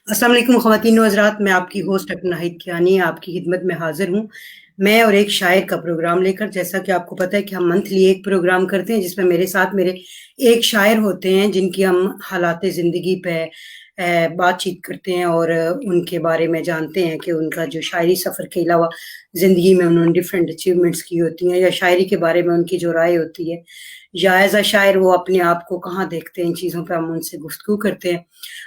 السلام علیکم خواتین و حضرات، میں آپ کی ہوسٹ ڈاکٹر ناہید کیانی آپ کی خدمت میں حاضر ہوں، میں اور ایک شاعر کا پروگرام لے کر۔ جیسا کہ آپ کو پتہ ہے کہ ہم منتھلی ایک پروگرام کرتے ہیں جس میں میرے ساتھ میرے ایک شاعر ہوتے ہیں جن کی ہم حالات زندگی پہ بات چیت کرتے ہیں اور ان کے بارے میں جانتے ہیں کہ ان کا جو شاعری سفر کے علاوہ زندگی میں انہوں نے ڈفرینٹ اچیومنٹس کی ہوتی ہیں، یا شاعری کے بارے میں ان کی جو رائے ہوتی ہے، یا ایز اے شاعر وہ اپنے آپ کو کہاں دیکھتے ہیں، ان چیزوں پہ ہم ان سے گفتگو کرتے ہیں۔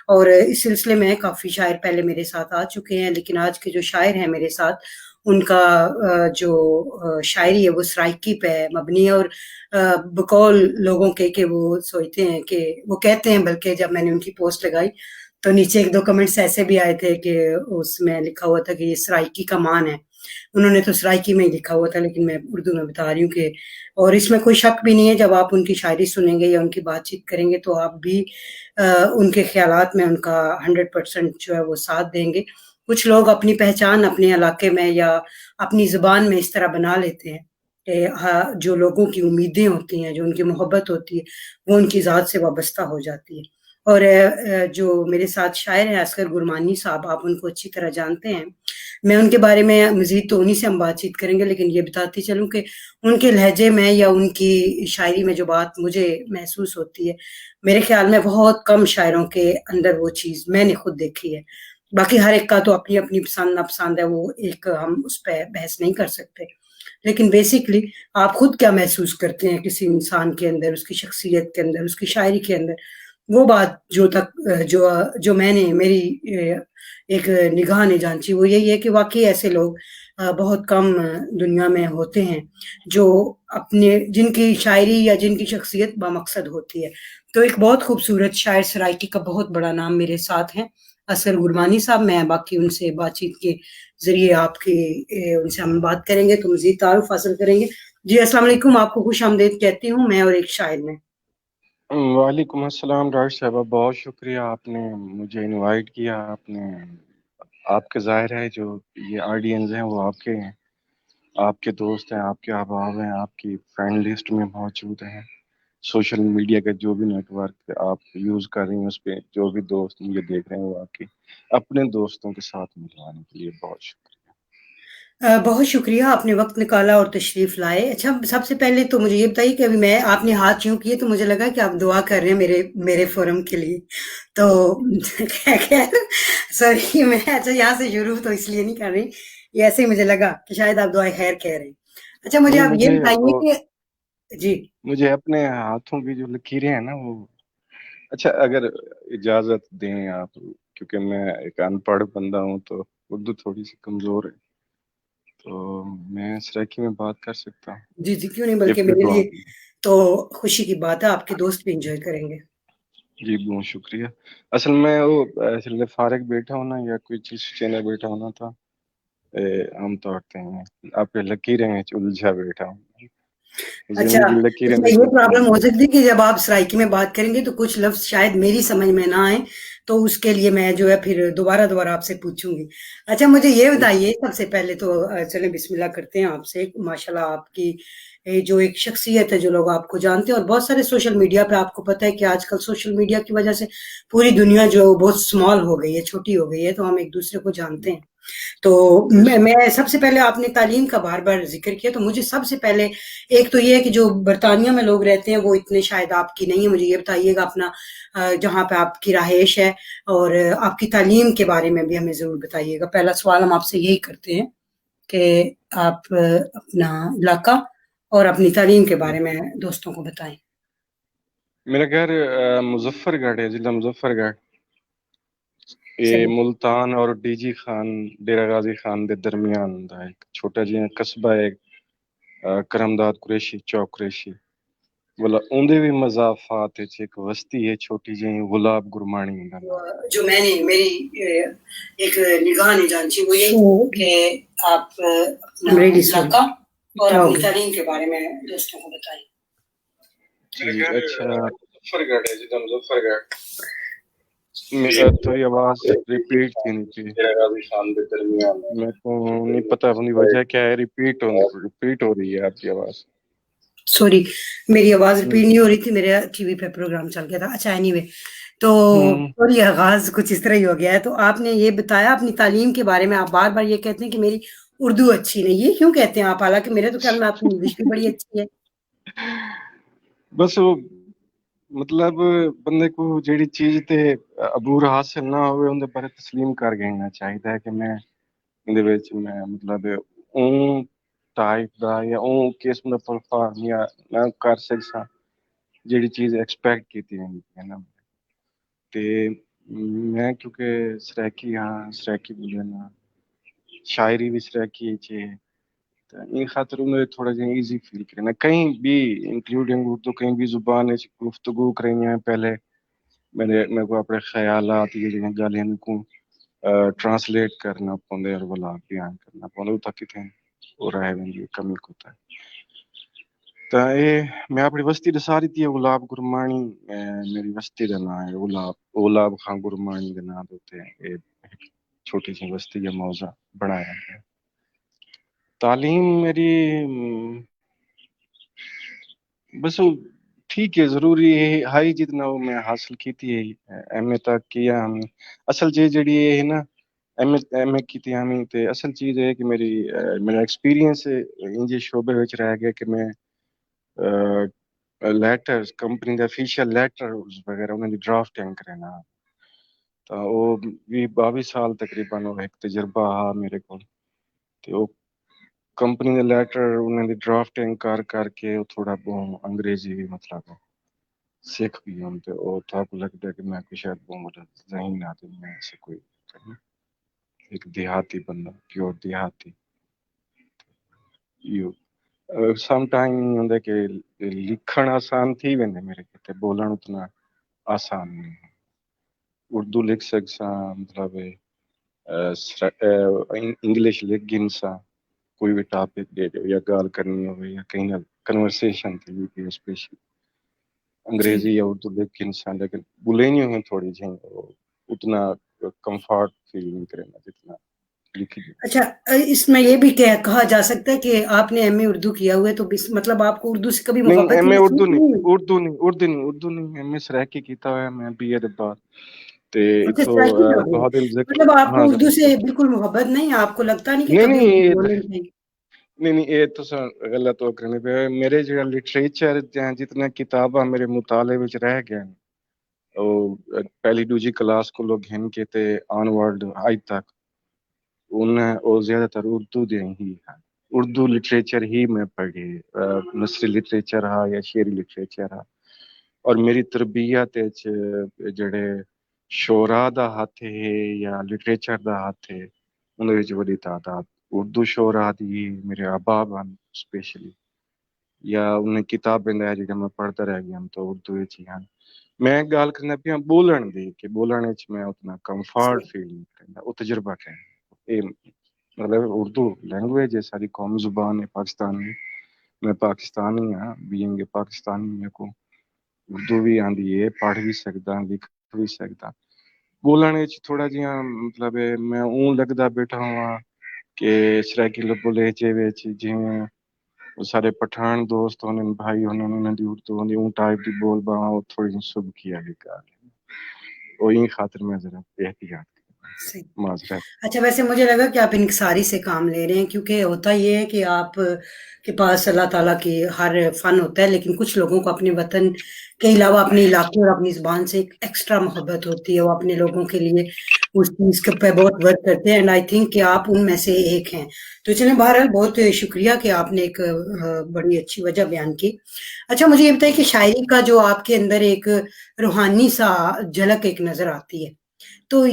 اور اس سلسلے میں کافی شاعر پہلے میرے ساتھ آ چکے ہیں، لیکن آج کے جو شاعر ہیں میرے ساتھ، ان کا جو شاعری ہے وہ سرائکی پہ مبنی ہے، اور بقول لوگوں کے کہ وہ سوچتے ہیں کہ وہ کہتے ہیں، بلکہ جب میں نے ان کی پوسٹ لگائی تو نیچے ایک دو کمنٹس ایسے بھی آئے تھے کہ اس میں لکھا ہوا تھا کہ یہ سرائکی کا مان ہے۔ انہوں نے تو سرائکی میں ہی لکھا ہوا تھا، لیکن میں اردو میں بتا رہی ہوں کہ، اور اس میں کوئی شک بھی نہیں ہے، جب آپ ان کی شاعری سنیں گے یا ان کی بات چیت کریں گے تو آپ بھی ان کے خیالات میں ان کا 100% جو ہے وہ ساتھ دیں گے۔ کچھ لوگ اپنی پہچان اپنے علاقے میں یا اپنی زبان میں اس طرح بنا لیتے ہیں کہ جو لوگوں کی امیدیں ہوتی ہیں، جو ان کی محبت ہوتی ہے، وہ ان کی ذات سے وابستہ ہو جاتی ہے۔ اور جو میرے ساتھ شاعر ہیں اصغر گرمانی صاحب، آپ ان کو اچھی طرح جانتے ہیں، میں ان کے بارے میں مزید تو انہی سے ہم بات چیت کریں گے، لیکن یہ بتاتی چلوں کہ ان کے لہجے میں یا ان کی شاعری میں جو بات مجھے محسوس ہوتی ہے، میرے خیال میں بہت کم شاعروں کے اندر وہ چیز میں نے خود دیکھی ہے۔ باقی ہر ایک کا تو اپنی اپنی پسند ناپسند ہے، وہ ایک ہم اس پہ بحث نہیں کر سکتے، لیکن بیسکلی آپ خود کیا محسوس کرتے ہیں کسی انسان کے اندر، اس کی شخصیت کے اندر، اس کی شاعری کے اندر؟ وہ بات جو میں نے میری ایک نگاہ نے جانچی، وہ یہی ہے کہ واقعی ایسے لوگ بہت کم دنیا میں ہوتے ہیں جو جن کی شاعری یا جن کی شخصیت بامقصد ہوتی ہے۔ تو ایک بہت خوبصورت شاعر سرائکی کا بہت بڑا نام میرے ساتھ ہیں، اصغر گرمانی صاحب۔ میں باقی ان سے بات چیت کے ذریعے ان سے ہم بات کریں گے تو مزید تعارف حاصل کریں گے۔ جی السلام علیکم، آپ کو خوش آمدید کہتی ہوں میں اور ایک شاعر میں۔ وعلیکم السلام ڈاکٹر صاحبہ، بہت شکریہ آپ نے مجھے انوائٹ کیا۔ آپ کے ظاہر ہے جو یہ آڈینس ہیں وہ آپ کے ہیں، آپ کے دوست ہیں، آپ کے احباب ہیں، آپ کی فرینڈ لسٹ میں موجود ہیں۔ سوشل میڈیا کا جو بھی نیٹ ورک آپ یوز کر رہی ہیں، اس پہ جو بھی دوست مجھے دیکھ رہے ہیں وہ آپ کے اپنے دوستوں کے ساتھ ملوانے کے لیے بہت شکریہ۔ بہت شکریہ، آپ نے وقت نکالا اور تشریف لائے۔ اچھا، سب سے پہلے تو مجھے یہ بتائیے کہ ابھی آپ نے ہاتھ یوں کیے تو مجھے لگا کہ آپ دعا کر رہے ہیں میرے فورم کے لیے، تو سوری، میں اچھا یہاں سے شروع تو اس لیے نہیں کر رہی، یہ ایسے ہی مجھے لگا کہ شاید آپ دعائے خیر کہہ رہے ہیں۔ اچھا مجھے نہیں، آپ یہ بتائیے کہ جی مجھے اپنے ہاتھوں کی جو لکیریں ہیں نا وہ، اچھا اگر اجازت دیں آپ، کیونکہ میں ایک ان پڑھ بندہ ہوں تو اردو تھوڑی سی کمزور ہے، تو میں سرائکی میں بات کر سکتا ہوں؟ جی کیوں نہیں، بلکہ میرے لیے تو خوشی کی بات ہے، آپ کے دوست بھی انجوائے کریں گے۔ جی بہت شکریہ۔ اصل میں فارغ بیٹھا ہونا یا کوئی چیز چینل بیٹھا ہونا تھا، ہم تو آتے ہیں آپ کے لکیریں میں الجھا بیٹھا ہوں، اچھا، لکیریں اس میں یہ پرابلم ہو سکتی ہے کہ جب آپ سرائکی میں بات کریں گے تو کچھ لفظ شاید میری سمجھ میں نہ آئیں، تو اس کے لیے میں جو ہے پھر دوبارہ آپ سے پوچھوں گی۔ اچھا مجھے یہ بتائیے، سب سے پہلے تو چلیں بسم اللہ کرتے ہیں آپ سے۔ ماشاءاللہ آپ کی جو ایک شخصیت ہے، جو لوگ آپ کو جانتے ہیں، اور بہت سارے سوشل میڈیا پہ آپ کو پتہ ہے کہ آج کل سوشل میڈیا کی وجہ سے پوری دنیا جو بہت سمال ہو گئی ہے، چھوٹی ہو گئی ہے، تو ہم ایک دوسرے کو جانتے ہیں۔ تو میں سب سے پہلے، آپ نے تعلیم کا بار بار ذکر کیا، تو مجھے سب سے پہلے ایک تو یہ ہے کہ جو برطانیہ میں لوگ رہتے ہیں وہ اتنے شاید آپ کی نہیں ہے، مجھے یہ بتائیے گا اپنا جہاں پہ آپ کی رہائش ہے اور آپ کی تعلیم کے بارے میں بھی ہمیں ضرور بتائیے گا۔ پہلا سوال ہم آپ سے یہی کرتے ہیں کہ آپ اپنا علاقہ اور اپنی تعلیم کے بارے میں دوستوں کو بتائیں۔ میرا گھر مظفر گڑھ ہے، ضلع مظفر گڑھ، یہ ملتان اور ڈی جی خان ڈیرہ غازی خان دے درمیان دا ایک چھوٹا جہا قصبہ ہے، کرمداد قریشی چوک قریشی بولا اندے بھی مضافات ایک وسطی ہے چھوٹی جی گلاب گرمانی دا نام۔ جو میں نے میری ایک نگاہ نے جانچی وہ یہ کہ آپ اپنا علاقہ اور اپنی تعلیم کے بارے میں دوستوں کو بتائیں۔ جی اچھا، مظفر گڑھ ہے، ضلع مظفر گڑھ۔ تھوڑی آواز ریپیٹ تھی نیچے، میرے کو نہیں پتا اپنی وجہ کیا ہے، ریپیٹ ہو رہی ہے آپ کی آواز۔ سوری، میری آواز ریپیٹ نہیں ہو رہی تھی، میرے ٹی وی پہ پروگرام چل گیا تھا۔ اچھا اینی وے، تو ہوں سوری آغاز کچھ اس طرح ہی ہو گیا ہے. تو آپ نے یہ بتایا اپنی تعلیم کے بارے میں، آپ بار بار یہ کہتے ہیں کہ میری اردو اچھی نہیں. یہ کیوں کہتے ہیں آپ؟ حالانکہ میرے تو خیال میں آپ کی انگلش بھی بڑی اچھی ہے. بس وہ مطلب بندے کو جیڑی چیز تے عبور حاصل نہ ہوئے اندے پر تسلیم کر گئنا چاہیے کہ میں اندے وچ میں مطلب اون ٹائپ دا یا اون قسم دا پرفارم یا میں کر سکساں جیڑی چیز ایکسپیکٹ کیتی ہے نا. تے میں کیونکہ سریکی ہاں، سریکی بولنا شاعری بھی سریکی چ این خاطر انہیں تھوڑا جہا ایزی فیل کرنا کہیں بھی انکلوڈنگ اردو کہیں بھی زبان گفتگو کریں ہیں. پہلے میرے کو اپنے خیالات یہ جہاں گالیاں کو ٹرانسلیٹ کرنا پوندے اور بلا بیان کرنا پوندے تک کتنے وہ رہ گئی کمی ہوتا ہے. تو یہ میں اپنی بستی دسا دیتی ہے گلاب گرمانی میری بستی کا نام ہے گلاب خان گرمانی کے نام ہوتے ہیں. یہ چھوٹی سی بستی کا موضوع بنایا ہے. تعلیم میری بس ٹھیک ہے ضروری ہے ہائی جتنا وہ میں حاصل کی تھی ایم اے تک کیا ہم نے. اصل چیز جڑی ہے نا ایم اے کی تھی ہمیں تے اصل چیز ہے کہ میرا ایکسپیرینس انجے شعبے وچ رہ گیا کہ میں لیٹر کمپنی کا آفیشیل لیٹر وغیرہ انہوں نے ڈرافٹنگ کرنا. تو وہ بھی 22 سال تقریباً وہ ایک تجربہ آ میرے کو. تو کمپنی کا لیٹر انہوں نے ڈرافٹنگ کر کے تھوڑا بہت انگریزی بھی مطلب سکھ بھی ہوں. تو وہ تھا کو لگتا ہے کہ میں کوئی شاید بہت ذہین آدمی میں سے کوئی ایک دیہاتی بندہ پیور دیہاتی. سم ٹائم ہوں کہ لکھن آسان تھی ویندے میرے کتے بولن اتنا آسان نہیں. اردو لکھ سکساں مطلب انگلش لکھ گنساں کوئی بھی ٹاپک دے دو یا گال کرنی ہو یا کہیں نہ کنورسیشن تھی اسپیشلی جی انگریزی یا اردو لکھ انسان لیکن بولینی ہوئی تھوڑی جہی اتنا کمفرٹ فیل نہیں کرنا جتنا لکھی. اچھا، اس میں یہ بھی کہا جا سکتا ہے کہ آپ نے ایم اے اردو کیا ہوا ہے تو مطلب آپ کو اردو سے کبھی نہیں محبت ایم اے محسوس اردو نہیں نہیں ہوئی؟ اردو نہیں ایم اے سریکی کیتا ہوا میں بی اے دے بعد تے اچھا اتھوں سرائکی نہ ہوئی، بہت دل ذکر مطلب آپ ہاں کو اردو سے بالکل محبت نہیں، آپ کو لگتا نہیں کہ نہیں کبھی اردو نہیں بولنا چاہیے؟ نہیں یہ تو غلط ہو کرنے پہ میرے جو لٹریچر جتنے کتاباں میرے مطالعے وچ رہ گئے وہ پہلی دوسری کلاس کو لوگ گھن کے تے آن ورڈ آج تک انہیں وہ زیادہ تر اردو دے ہی ہیں. اردو لٹریچر ہی میں پڑھی نثری لٹریچر ہا یا شعری لٹریچر ہا. اور میری تربیت جڑے شعراء دا ہاتھ ہے یا لٹریچر دا ہاتھ ہے انہوں نے بڑی تعداد اردو شعراء دی میرے ابا بن اسپیشلی یا انہیں کتابیں دیا جی میں پڑھتا رہ گیا تو اردو ہی ہیں. میں گال کرنا پیا بولن دی کہ بولن میں اتنا کمفرٹ فیل نہیں کرتا وہ تجربہ ہے. مطلب اردو لینگویج ہے ساری قومی زبان ہے پاکستان میں پاکستانی ہاں بینگ پاکستانی میرے کو اردو بھی آندی ہے پڑھ بھی سکتا لکھ بھی سکتا. بولن تھوڑا جہا مطلب میں اون لگتا بیٹھا ہوا کہ سرائکی لبو لہجے وچ جویں سارے پٹھان دوست ہونے بھائی ہونے دی اردو ہوندی اون ٹائپ دی بول باں تھوڑی سب کیا گیا وہی خاطر میں ذرا احتیاط صحیح. معذرت. اچھا، ویسے مجھے لگا کہ آپ انکساری سے کام لے رہے ہیں، کیونکہ ہوتا یہ ہے کہ آپ کے پاس اللہ تعالیٰ کی ہر فن ہوتا ہے، لیکن کچھ لوگوں کو اپنے وطن کے علاوہ اپنے علاقے اور اپنی زبان سے ایک ایکسٹرا محبت ہوتی ہے، وہ اپنے لوگوں کے لیے اس چیز پہ بہت ورک کرتے ہیں، اینڈ آئی تھنک کہ آپ ان میں سے ایک ہیں. تو چلیں بہرحال بہت شکریہ کہ آپ نے ایک بڑی اچھی وجہ بیان کی. اچھا مجھے یہ بتائیے کہ شاعری کا جو آپ کے اندر ایک روحانی سا جھلک ایک نظر آتی ہے، تو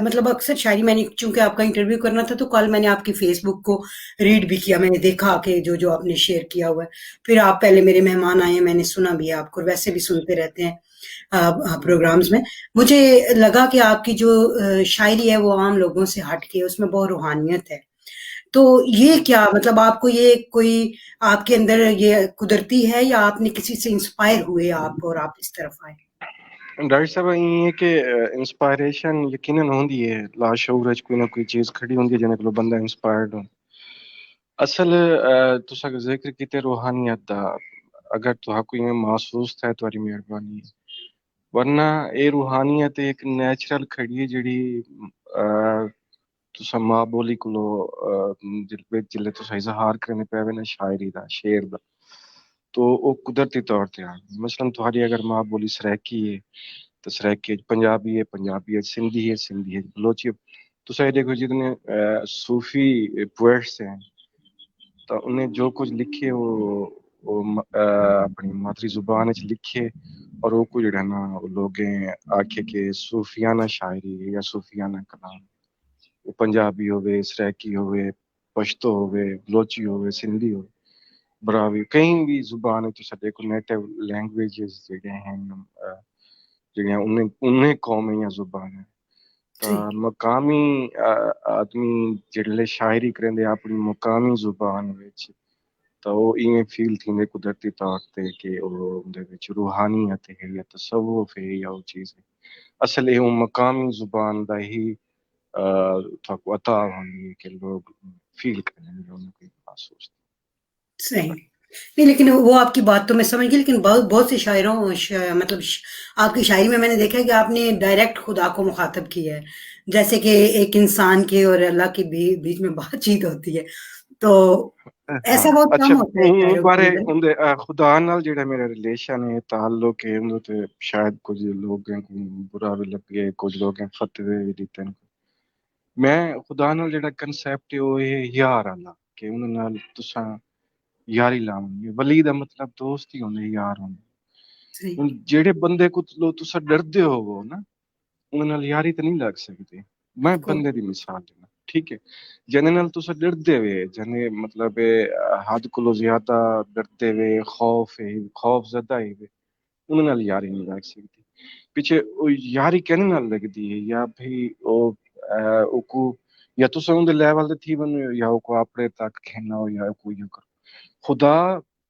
مطلب اکثر شاعری میں نے چونکہ آپ کا انٹرویو کرنا تھا تو کل میں نے آپ کی فیس بک کو ریڈ بھی کیا، میں نے دیکھا کہ جو آپ نے شیئر کیا ہوا ہے. پھر آپ پہلے میرے مہمان آئے ہیں، میں نے سنا بھی ہے آپ کو، ویسے بھی سنتے رہتے ہیں پروگرامز میں. مجھے لگا کہ آپ کی جو شاعری ہے وہ عام لوگوں سے ہٹ کے اس میں بہت روحانیت ہے. تو یہ کیا مطلب آپ کو یہ کوئی آپ کے اندر یہ قدرتی ہے یا آپ نے کسی سے انسپائر ہوئے آپ اور آپ اس طرف آئے؟ ڈاکٹر صاحب یہ ہے کہ انسپائریشن یقیناً ہوندی ہے لاشعور کوئی نہ کوئی چیز کھڑی ہوندی ہے جن کو بندہ انسپائرڈ ہو. اصل تسا ذکر کیتے روحانیت دا اگر تو کوئی میں محسوس تھا تاری مہربانی ورنہ یہ روحانیت ایک نیچرل کھڑی ہے جڑی تسا ماں بولی کولو جلے تسا اظہار کرنے پے نا شاعری دا شعر دا تو وہ قدرتی طور تے آ مثلا تہاڈی اگر ماں بولی سرائکی ہے تو سرائکی پنجابی ہے سندھی ہے بلوچی ہے تسا یہ دیکھو جتنے صوفی پوئٹس ہیں تو انہیں جو کچھ لکھے وہ اپنی مادری زبان وچ لکھے اور وہ کو جڑا نا لوگ آکھے کہ صوفیانہ شاعری یا صوفیانہ کلام وہ پنجابی ہوئے سرائکی ہوئے پشتو ہوئے بلوچی ہوئے سندھی ہوئے براوی کہیں بھی زبان ہے تو دیکھو نیٹو لینگویجز جڑے ہیں جڑیاں انہیں قوم یا زبان ہے تو صحیح مقامی آدمی جڑے شاعری کرندے اپنی مقامی زبان وچ تو وہ ایویں فیل تھیندے قدرتی طور تے کہ وہ دے وچ روحانیت ہے یا تصوف ہے یا وہ چیز ہے اصل یہ مقامی زبان دا ہی تھاکو عطا ہونی ہے کہ لوگ فیل کریں گے انہیں کوئی محسوس صحیح نہیں، لیکن وہ آپ کی بات تو میں سمجھ گئی، لیکن بہت بہت سے شاعروں مطلب آپ کی شاعری میں نے دیکھا ہے کہ آپ نے ڈائریکٹ خدا کو مخاطب کیا ہے، جیسے کہ ایک انسان کے اور اللہ کے بیچ میں بات چیت ہوتی ہے، تو ایسا ہاں بہت اچھا کم ہوتا ہے شاعروں کے بارے اندر۔ اندے خدا نال جڑا میرا ریلیشن ہے تعلق ہے اندے تے شاید کچھ لوگ ہیں کو برا بھی لگے کچھ لوگ ہیں فتوی بھی دیتے ہیں میں خدا نال جڑا کنسیپٹ ہے وہ ہے یار اللہ کہ انہاں نال تساں یاری لاونی ولی دا مطلب دوست ہی ہوندے یار ہوندے صحیح ہن جڑے بندے کو تساں ڈردے ہوو نا انہاں نال یاری تے نہیں لگ سکتی میں آف کورس بندے دی مثال دینا ٹھیک ہے جنے نال تساں ڈردے وے جنے مطلب حد کولو زیادہ ڈرتے وے خوف زدہ ہی وے انہاں نال یاری نہیں لگ سکتی پیچھے او یاری کہنے نال لگدی ہے یا بھئی او کو یا تساں اون دے لیول تے تھی بنو یا او کو اپنے تک کھینا ہو یا کوئی کرو خدا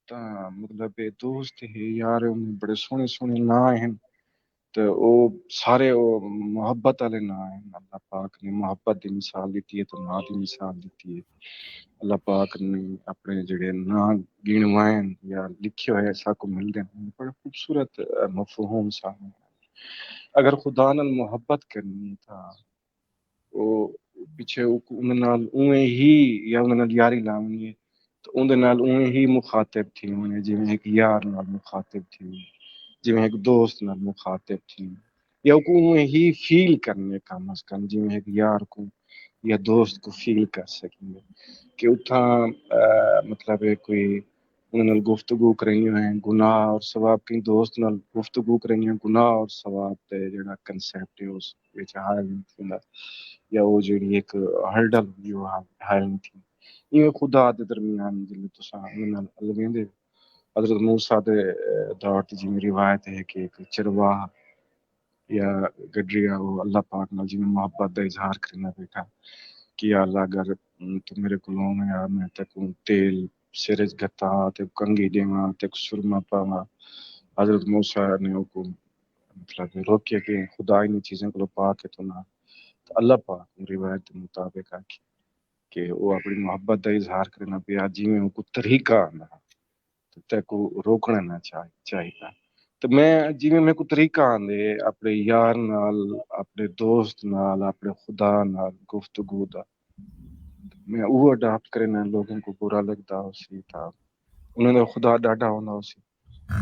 تا مطلب دوست ہے یار بڑے سوہنے سوہنے ناں ہیں تو او سارے او محبت والے ناں ہیں اللہ پاک نے محبت دی مثال دیتی ہے تو ناں دی مثال دیتی ہے اللہ پاک نے اپنے جڑے ناں گنوائیں یا لکھے ہوئے ایسا کو ملتے ہیں بڑا خوبصورت مفہوم سا اگر خدا نال محبت کرنی تھا او پیچھے انہاں نال اوویں ہی یا انہاں نال یاری لاونی ہے تو اون دے نال اوویں ہی مخاطب تھی ہونے جویں ایک یار نال مخاطب تھی جویں ایک دوست نال مخاطب تھی یا کو ہی فیل کرنے کم از کم جویں ایک یار کو یا دوست کو فیل کر سکیں گے کہ اتھاں مطلب کوئی انہاں نال گفتگو کرنی ہیں گناہ اور ثواب کی دوست نال گفتگو کرنی ہیں گناہ اور ثواب تے جڑا کنسیپٹ ہے اس وچ حائل نہیں تھیندا یا وہ جڑی ایک ہرڈل ہوئی وہ حائل نہیں تھی یہ خدا دے درمیان جلے تساں انہاں نال الویندے حضرت موسیٰ دے دور تے جویں روایت ہے کہ ایک چرواہا یا گڈریا وہ اللہ پاک نال جویں محبت دا اظہار کرنا بیٹھا کہ یا اللہ اگر تو میرے کولوں یا میں تے کو تیل سر وچ گھتا تے کنگھی دیواں تے سرما پاواں حضرت موسیٰ نے کو مطلب روکے کہ خدا انہی چیزیں کو پا کے تو نہ اللہ پاک روایت کے مطابق آکھی کہ وہ اپنی محبت کا اظہار کرنا پیا جویں کو طریقہ آندا تے کو روکنا نہ چاہیے تو میں جویں میں کو طریقہ آندے اپنے یار نال اپنے دوست نال اپنے خدا نال گفتگو دا میں وہ اڈاپٹ کرنا لوگوں کو برا لگتا اسی تھا انہوں نے خدا ڈاڈا ہونا اسی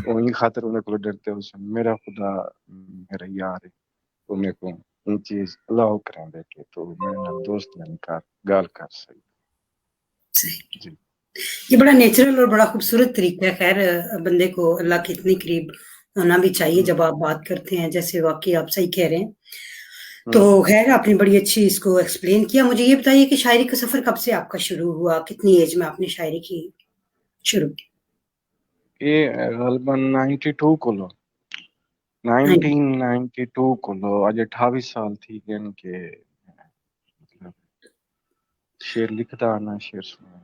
وہی خاطر انہیں کو ڈرتے ہو سن میرا خدا میرا یار ہے وہ میرے کو ان چیز اللہ کریں دے کے تو میرے نال دوست نہیں کر گال کر سکتے صحیح جی یہ بڑا نیچرل اور بڑا خوبصورت طریقہ ہے، خیر بندے کو اللہ کے اتنے قریب ہونا بھی چاہیے جب آپ بات کرتے ہیں، جیسے واقعی آپ صحیح کہہ رہے ہیں، تو خیر آپ نے بڑی اچھی اس کو ایکسپلین کیا۔ مجھے یہ بتائیے کہ شاعری کا سفر کب سے آپ کا شروع ہوا، کتنی ایج میں آپ نے شاعری کی شروع کی؟ یہ غالباً 92 کو لو 1992 کو لو اج 28 سال تھی گئے کہ مطلب شعر لکھتا آنا شعر سنا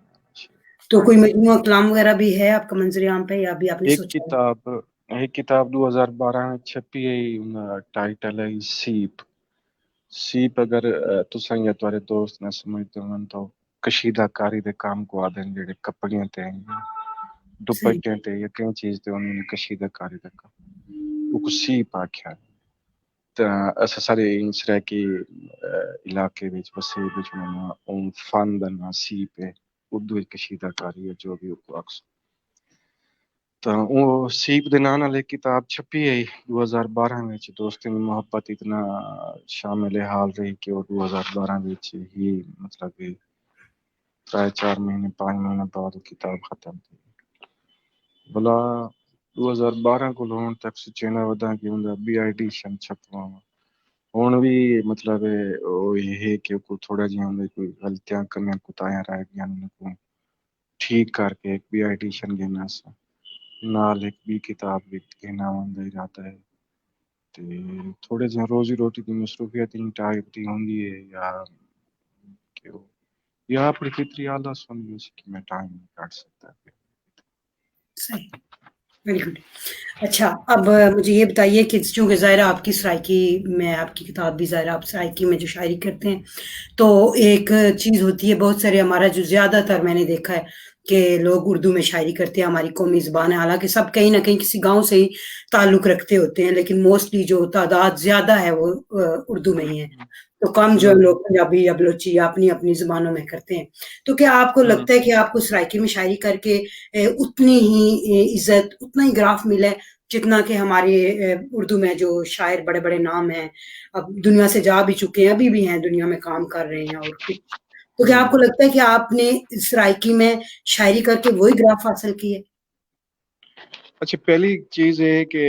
تو کوئی مجموعہ کلام وغیرہ بھی ہے آپ کا منظر عام پہ، یا ابھی آپ نے سوچا ہے؟ ایک کتاب 2012 میں چھپی ہے ٹائٹل ہے سیپ اگر تساں یا تمہارے دوست نہ سمجھتے ہوں تو کشیدہ کاری دے کام کو آدھے جڑے کپڑیاں تے صحیح دوپٹے تے یا کئی چیز تے انہوں نے کشیدہ کاری دا کام وہ کو سیپ آکھیا تے اس سارے ان سرائکی علاقے وچ وسے وچ میں اون فن دا نا سیپ ہے اردو وچ کشیدہ کاری ہے جو بھی کو اکثر تو وہ سیپ دے نام نال ایک کتاب چھپی ہے 2012 وچ دوستی میں محبت اتنا شامل حال رہی کہ وہ 2012 وچ ہی مطلب کہ 3-4 مہینے 5 مہینے بعد وہ کتاب ختم تھی بلا 2012 کو لون تک سچینا ودا کہ اندا بی آئی ایڈیشن چھپوا ہن بھی مطلب وہ یہ ہے کہ کو تھوڑا جہاں کوئی غلطیاں کمیاں کوتاہیاں رہ گیا کو ٹھیک کر کے ایک بی آئی ایڈیشن گینا سا نال ایک بھی کتاب بھی کہنا ہوندا رہتا ہے تے تھوڑے جہاں روزی روٹی کی مصروفیت ان ٹائپ دی ہوندی ہے کہ یا اپنی فطری عادت سمجھو کہ میں ٹائم نہیں کاٹ سکتا صحیح، ویری گڈ. اچھا، اب مجھے یہ بتائیے کہ چونکہ ظاہرہ آپ کی سرائکی میں آپ کی کتاب بھی ظاہرہ آپ سرائکی میں جو شاعری کرتے ہیں تو ایک چیز ہوتی ہے بہت سارے ہمارا جو زیادہ تر میں نے دیکھا ہے کہ لوگ اردو میں شاعری کرتے ہیں ہماری قومی زبان ہے حالانکہ سب کہیں نہ کہیں کسی گاؤں سے ہی تعلق رکھتے ہوتے ہیں لیکن موسٹلی جو تعداد زیادہ ہے وہ اردو میں ہی ہے تو کم جو لوگ پنجابی یا بلوچی یا اپنی اپنی زبانوں میں کرتے ہیں تو کیا آپ کو لگتا ہے کہ آپ کو سرائکی میں شاعری کر کے اتنی ہی عزت اتنا ہی گراف ملا ہے جتنا کہ ہمارے اردو میں جو شاعر بڑے بڑے نام ہیں اب دنیا سے جا بھی چکے ہیں ابھی بھی ہیں دنیا میں کام کر رہے ہیں اور کچھ تو کیا آپ کو لگتا ہے کہ آپ نے سرائکی میں شاعری کر کے وہی گراف حاصل کیے؟ اچھا پہلی چیز ہے کہ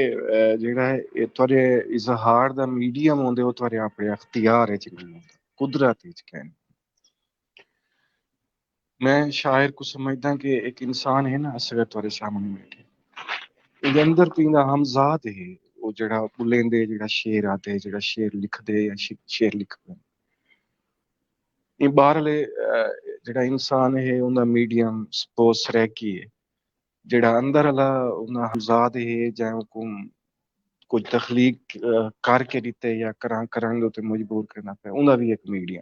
جڑا ہے تھوڑے اظہار دا میڈیم ہوندے وہ تھوڑے اپنے اختیار ہے چنگی قدرت وچ کہن میں شاعر کو سمجھدا کہ ایک انسان ہے نا اصغر تھوڑے سامنے بیٹھے دے اندر پیندا ہم ذات ہے وہ جڑا بلیندے جڑا شعر آتے جڑا شعر لکھ دے یا شعر لکھ دے یہ باہرلے جڑا انسان ہے اوندا میڈیم سپوز سرائکی ہے جڑا اندر والا انہاں ذات ہے جائیں کو کچھ تخلیق کر کے دیتے یا کران دے تے مجبور کرنا پے اوندا بھی ایک میڈیم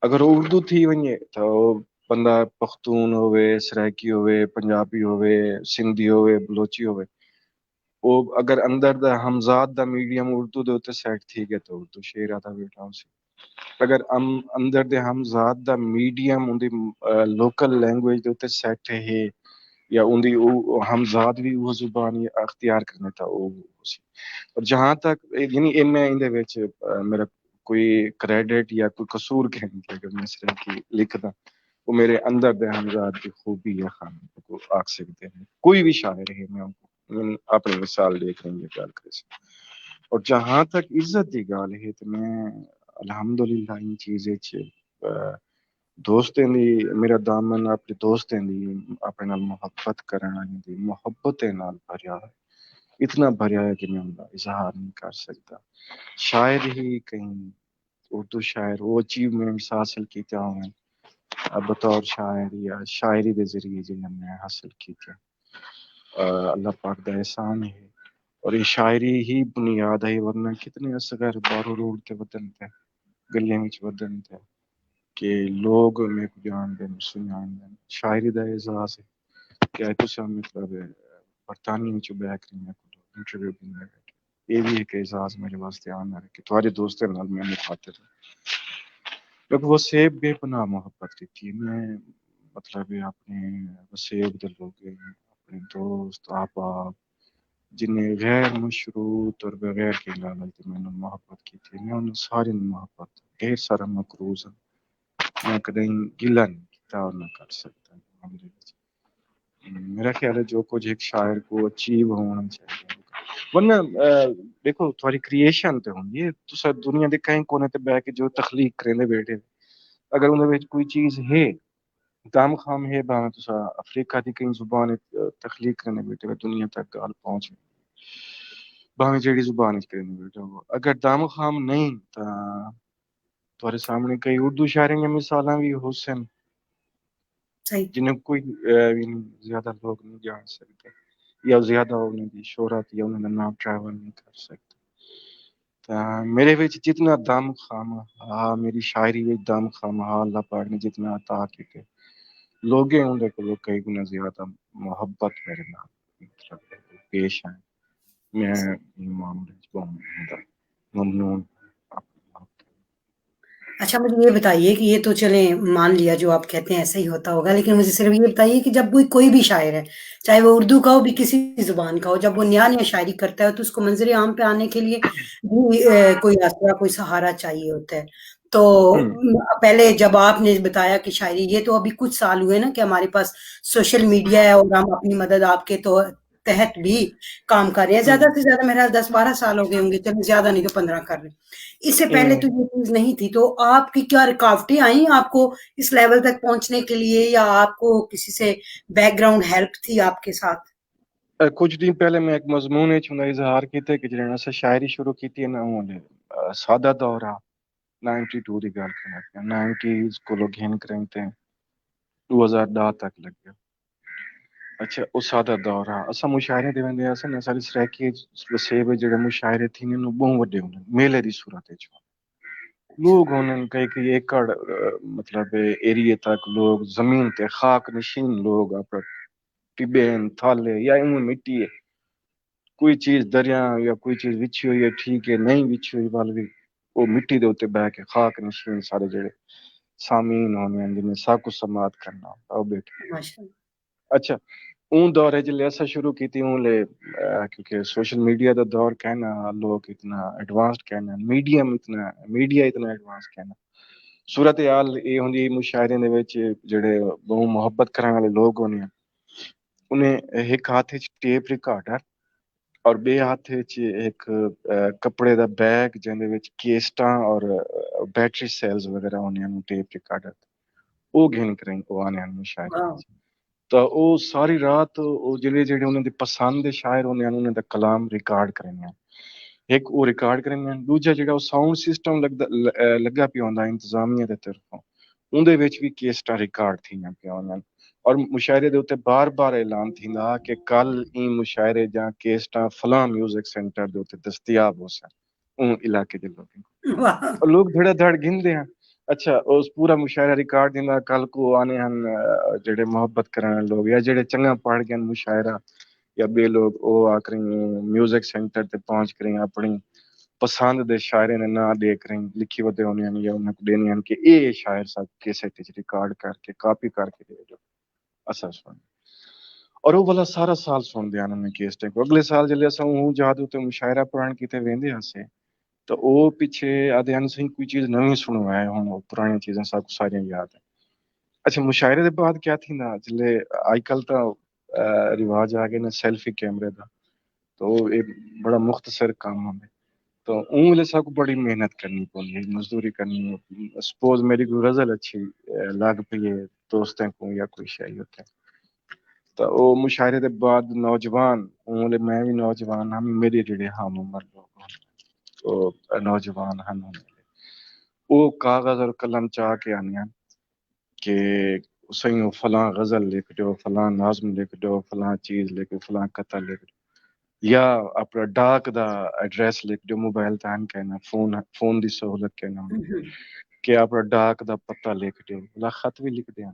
اگر اردو تھی ونجے تو بندہ پختون ہوئے سرائکی ہوئے پنجابی ہوئے سندھی ہوئے بلوچی ہوئے وہ اگر اندر دا ہمزاد دا میڈیم اردو دے تے سیٹ تھی گیا تو اردو شعر آتا بیٹھا اسی اگر اندر دے ہمزاد دا میڈیم اندی لوکل لینگویج دے تے سیٹ ہے یا اندی ہمزاد بھی وہ زبان اختیار کرنے تھا وہ اور جہاں تک یعنی میں اندے وچ میرا کوئی کریڈٹ یا کوئی قصور کہنے کہ اگر میں سرائکی لکھدا وہ میرے اندر دے ہمزاد کی خوبی یا خامی کو آکھ سکتے ہیں کوئی بھی شاعر ہے میں اپنی مثال دیکھ رہی ہے گل کرے اور جہاں تک عزت دی گل ہے تو میں الحمدللہ ان چیزیں دوستیں دی میرا دامن اپنے دوستیں دی اپنے نال محبت کرنا دی محبت نال بھریا ہے اتنا بھریا ہے کہ میں ان کا اظہار نہیں کر سکتا شاید ہی کہیں اردو شاعر وہ اچیومنٹس حاصل کیتے ہوں بطور شاعر یا شاعری کے ذریعے جنہیں میں حاصل کیتے اللہ پاک دا احسان ہے اور یہ شاعری ہی بنیاد ہے ورنہ کتنے اصغر بارو روڈ کے ودن تھے گلیاں وچ ودن تھے کہ لوگ میں کو جان دے سنان دے شاعری دا اعزاز ہے کہ تسا مطلب برطانیہ وچ بیٹھ کے انٹرویو دینا یہ بھی ایک اعزاز میرے واسطے آنا ہے کہ تمہارے دوستوں نال میں مخاطب کیونکہ وہ سیب بے پناہ محبت کی تھی میں مطلب اپنے وسیب دے لوگ اپنے دوست احباب جنہیں غیر مشروط اور بغیر کے لالچ میں نے محبت کی تھی میں ان ساری محبت ڈھیر سارا مقروض ہوں میں کدیں گلا نہیں کیتا اور نہ کر سکتا میرا خیال ہے جو کچھ ایک شاعر کو اچیو ہونا چاہیے ورنہ دیکھو تھوڑی کریشن تے ہوندی ہے تسا دنیا دے کہیں کونے تے بیٹھ کے جو تخلیق کرنے بیٹھے اگر انہاں وچ کوئی چیز ہے دام خام ہے باں تسا افریقہ دی کئی زبان تخلیق کرنے بیٹھے دنیا تک گل پہنچ باں جیڑی زبان وچ کرنے بیٹھے اگر دام خام نہیں تا تمہارے سامنے کئی اردو شاعری کی مثالاں بھی ہو سن صحیح. جنہیں کوئی زیادہ لوگ نہیں جان سکتے یا زیادہ انہیں دی شہرت یا انہیں دا نام ٹریول نہیں کر سکتے میرے وچ جتنا دم خام ہاں میری شاعری وچ دم خام ہاں اللہ پاک نے جتنا عطا کیتے لوگیں اندر کو کئی گنا زیادہ محبت میرے نال پیش ہیں میں معاملے ممنون. اچھا مجھے یہ بتائیے کہ یہ تو چلیں مان لیا جو آپ کہتے ہیں ایسا ہی ہوتا ہوگا، لیکن مجھے صرف یہ بتائیے کہ جب کوئی بھی شاعر ہے، چاہے وہ اردو کا ہو بھی کسی زبان کا ہو، جب وہ نیا نیا شاعری کرتا ہے تو اس کو منظر عام پہ آنے کے لیے بھی کوئی آسرا کوئی سہارا چاہیے ہوتا ہے. تو پہلے جب آپ نے بتایا کہ شاعری، یہ تو ابھی کچھ سال ہوئے نا کہ ہمارے پاس سوشل میڈیا ہے اور ہم اپنی مدد آپ کے تو تحت بھی کام کر رہے ہیں. زیادہ سے زیادہ میرا 10-12 سال ہو گئے ہوں گے، چلو زیادہ نہیں تو 15 کر رہے ہیں. اس سے پہلے تو یہ چیز نہیں تھی. تو آپ کی کیا رکاوٹیں آئیں آپ کو اس لیول تک پہنچنے کے لیے، یا آپ کو کسی سے بیک گراؤنڈ ہیلپ تھی آپ کے ساتھ؟ کچھ دن پہلے میں ایک مضمون اظہار کیتے کہ جڑے سے شاعری شروع کی ہے نا وہ سادہ دور آ 92 دی گل کرنا 90s کو لوگ گھن کرتے ہیں 2010 تک لگ گیا. اچھا وہ سادہ دور آ اسا مشاعرے دے وندے اساں نا ساری سریکی وسیب جڑے مشاعرے تھی نے بہت وڈے ہوندے میلے دی صورت وچ لوگ ہونے کئی ایکڑ مطلب ایریے تک لوگ زمین تے خاک نشین لوگ اپنا ٹبین تھالے یا مٹی ہے کوئی چیز دریا یا کوئی چیز وچھی ہوئی ہے ٹھیک ہے نہیں وچھی ہوئی وال بھی وہ مٹی دے اوتے بہ کے خاک نشین سارے جڑے سامعین ہونے ہیں جنہیں سا کچھ سماعت کرنا او بیٹھے. ماشاءاللہ. اچھا اون دور ہے جلے ایسا شروع کی تھی اون لے کیونکہ سوشل میڈیا دا دور کہنا لوگ اتنا ایڈوانسڈ کہنا میڈیا اتنا ایڈوانس کہنا صورتحال یہ ہوندی مشاعرے دے وچ جڑے بہت محبت کرنے والے لوگ ہونے ہیں انہیں ایک ہاتھ ٹیپ ریکارڈر اور بے ہاتھ ایک کپڑے دا بیگ جندے وچ کیسٹاں اور بیٹری سیلز وغیرہ ہونے ہیں ٹیپ ریکارڈر وہ گھن کریں وہ آنے ہیں مشاعرے واہ. وچ. تو وہ ساری رات وہ جڑے انہوں نے پسند شاعر ہونے انہوں نے کلام ریکارڈ کرنے ہیں. ایک وہ ریکارڈ کرنے ہیں دوجا جڑا وہ ساؤنڈ سسٹم لگا پیا ہوندا انتظامیہ دے طرفوں اون دے وچ بھی کیسٹاں ریکارڈ تھیاں پیا ہونیاں اور مشاعرے دے اوتے بار بار اعلان تھیندا کہ کل این مشاعرے جا کیسٹاں فلاں میوزک سینٹر دے اوتے دستیاب ہو سن اون علاقے دے لوگ واہ. اور لوگ دھڑا دھڑ گھندے ہیں. اچھا اس پورا مشاعرہ ریکارڈ دیندا کل کو آنے ہن جڑے محبت کرنے لوگ یا جڑے چنگا پڑھ گئے مشاعرہ یا بے لوگ او آ کریں میوزک سینٹر تے پہنچ کریں اپنی پسند دے شاعرے نے نہ دے کریں لکھی ودے ہونے ہیں یا انہاں کو دینے ہیں کہ اے شاعر صاحب کیسٹ وچ ریکارڈ کر کے کاپی کر کے دے جو اسا سن اور وہ والا سارا سال سن دیا انہوں نے کیسٹ کو. اگلے سال جلے اساں ہوں جادو تے مشاعرہ پڑھن کیتے ویندے ہسے تو او پیچھے آدھے ان سے کوئی چیز نویں سنوائے ہوں پرانی چیزاں سب ساری یاد ہے. اچھا مشاعرے دے بعد کیا تھی نا جلے آج کل تو رواج آ گئے نا سیلفی کیمرے دا تو ایک بڑا مختصر کام ہوں تو اون لے سب کو بڑی محنت کرنی پڑی مزدوری کرنی سپوز میری کوئی غزل اچھی لگ پئی ہے دوستوں کو یا کوئی شے ہوتے تو وہ مشاعرے دے بعد نوجوان اون لے میں بھی نوجوان ہم میری جڑے ہم عمر لوگ وہ نوجوان ہن وہ کاغذ اور قلم چاہ کے آنی کہ سائیں فلاں غزل لکھ دو فلاں نظم لکھ دو فلاں چیز لکھ فلاں قطع لکھ دو یا اپنا ڈاک دا ایڈریس لکھ دو موبائل تان کہنا فون دی سہولت کہنا کہ اپنا ڈاک دا پتہ لکھ دو بلا خط بھی لکھ دیا.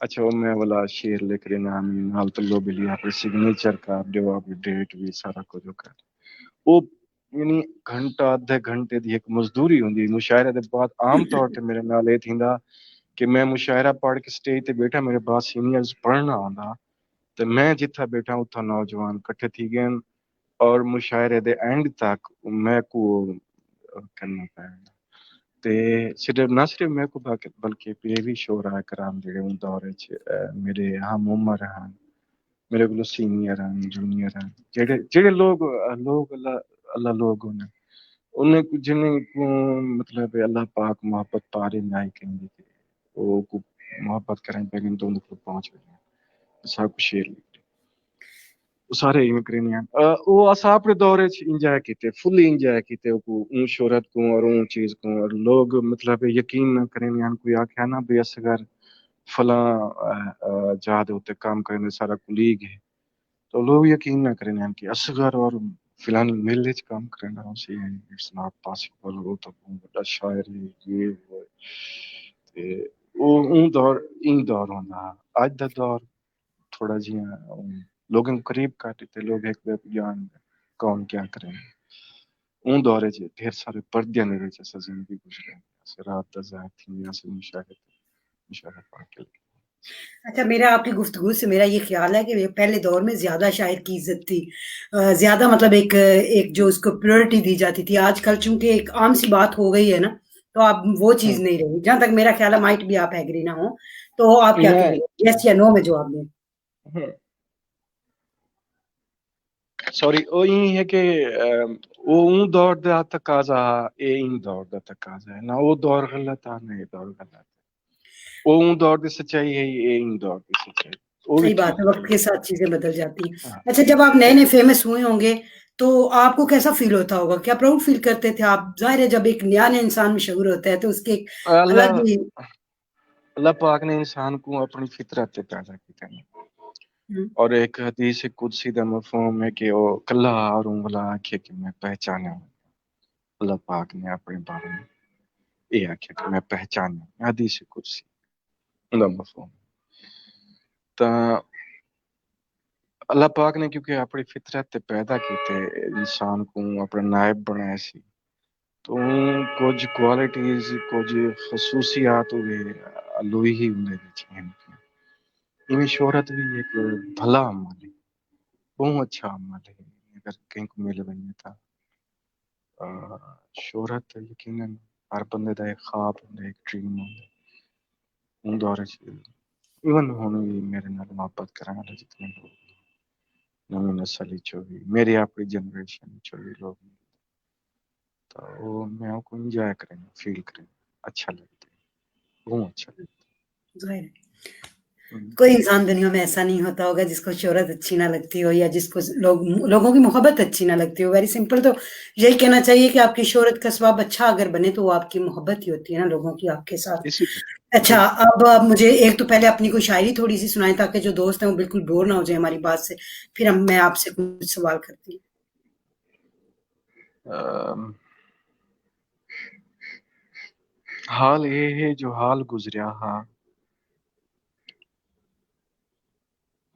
اچھا وہ میں والا شعر لکھ دینا نال تلو بلی اپنے سگنیچر کا جو آپ ڈیٹ بھی سارا کچھ کر وہ یعنی گھنٹہ آدھے گھنٹے دی ایک مزدوری ہوندی مشاعرے دے بعد عام طور تے میرے نال اے تھیندا کہ میں مشاعرہ پڑھ کے سٹیج تے بیٹھا میرے بعد سینئرز پڑھنا ہوندا تے میں جتھا بیٹھا اتھا نوجوان کٹھے تھی گئے اور مشاعرے دے اینڈ تک میں کو کرنا پیا تے صرف نہ صرف میں کو بلکہ یہ بھی شعراء کرام جڑے ان دور وچ میرے ہم عمر ہیں میرے کو سینئر ہیں جونیئر ہیں جڑے لوگ اللہ لوگ ہونے انہیں جنہیں کو مطلب اللہ پاک محبت پارے نہ کہیں گے وہ کو محبت کریں پہ تو کو پہنچ گئے سب شیر وہ سارے ایویں کرنے ہیں وہ اسا اپنے دور وچ انجوائے کیتے فلی انجوائے کیتے کو اون شہرت کو اور اون چیز کو اور لوگ مطلب یقین نہ کریں ہیں کوئی آکھیا نا بے اصغر فلاں جہاد ہوتے کام کرنے سارا کلیگ ہے تو لوگ یقین نہ کریں ہیں کہ اصغر اور فلانی مل وچ کام کرنا اسی اٹس ناٹ پاسبل وہ تو بڑا شاعر یہ وہ تے اون دور ہوندا اج دا دور تھوڑا جہا لوگوں کو قریب کر دیتے لوگ ایک جان کون کیا کریں اون دورے چ ڈھیر سارے پردے نے وچ اسا زندگی گزرے رات دا ظاہر تھی یا سے مشاہدہ پڑھ کے اچھا میرا آپ کی گفتگو سے میرا یہ خیال ہے کہ پہلے دور میں زیادہ شاعر کی عزت تھی، زیادہ مطلب ایک جو اس کو پریورٹی دی جاتی تھی. آج کل چونکہ ایک عام سی بات ہو گئی ہے نا تو اب وہ چیز نہیں رہی. جہاں تک میرا خیال ہے مائٹ بھی آپ ایگری نہ ہوں تو آپ کیا کہیں گے؟ یس یا نو میں جواب دیں. سوری وہ یہ ہے کہ وہ اون دور دا تقاضا اے ان دور دا تقاضا ہے نہ وہ دور غلط ہے نہ یہ دور غلط ہے وہ اون دور دی سچائی ہے اے ان دور دی سچائی صحیح بات ہے وقت کے ساتھ چیزیں بدل جاتی ہیں. اچھا جب آپ نئے نئے فیمس ہوئے ہوں گے تو آپ کو کیسا فیل ہوتا ہوگا؟ کیا پراؤڈ فیل کرتے تھے آپ؟ ظاہر ہے جب ایک نیا نیا انسان مشہور ہوتا ہے تو اس کے ایک الگ ہی اللہ پاک نے انسان کو اپنی فطرت تے پیدا کیتا ہے اور ایک حدیث قدسی دا مفہوم ہے کہ وہ کلا اور انگلا آکھے کہ میں پہچانا ہوں. اللہ پاک نے اپنے بارے میں یہ آکھے کہ میں پہچانا حدیث قدسی دا مفہوم تا اللہ پاک نے کیونکہ اپنی فطرت تے پیدا کیتے انسان کو اپنا نائب بنایا سی تو کچھ کوالٹیز کچھ خصوصیات ہوئے الوہی ہی ہوندے ہیں. یہ شہرت بھی ایک بھلا عمل ہے بہت اچھا عمل ہے اگر کہیں کو مل رہی تھا شہرت یقیناً ہر بندے دا ایک خواب ہوندا ایک ڈریم ہوندا اون دور ایون ہون بھی میرے نال محبت کرنے والے جتنے لوگ نویں نسل چو بھی میری اپنی جنریشن چو بھی لوگ تو وہ میں کو انجوائے کریں فیل کریں اچھا لگتا ہے بہت اچھا لگتا ہے. کوئی انسان دنیا میں ایسا نہیں ہوتا ہوگا جس کو شہرت اچھی نہ لگتی ہو یا جس کو لوگوں کی محبت اچھی نہ لگتی ہو. ویری سمپل تو یہی کہنا چاہیے کہ آپ کی شہرت کا سبب اچھا اگر بنے تو وہ آپ کی محبت ہی ہوتی ہے نا لوگوں کی آپ کے ساتھ. اچھا اب مجھے ایک تو پہلے اپنی کوئی شاعری تھوڑی سی سنائیں تاکہ جو دوست ہیں وہ بالکل بور نہ ہو جائے ہماری بات سے، پھر میں آپ سے کچھ سوال کرتی ہوں. حال یہ ہے جو حال گزریا ہاں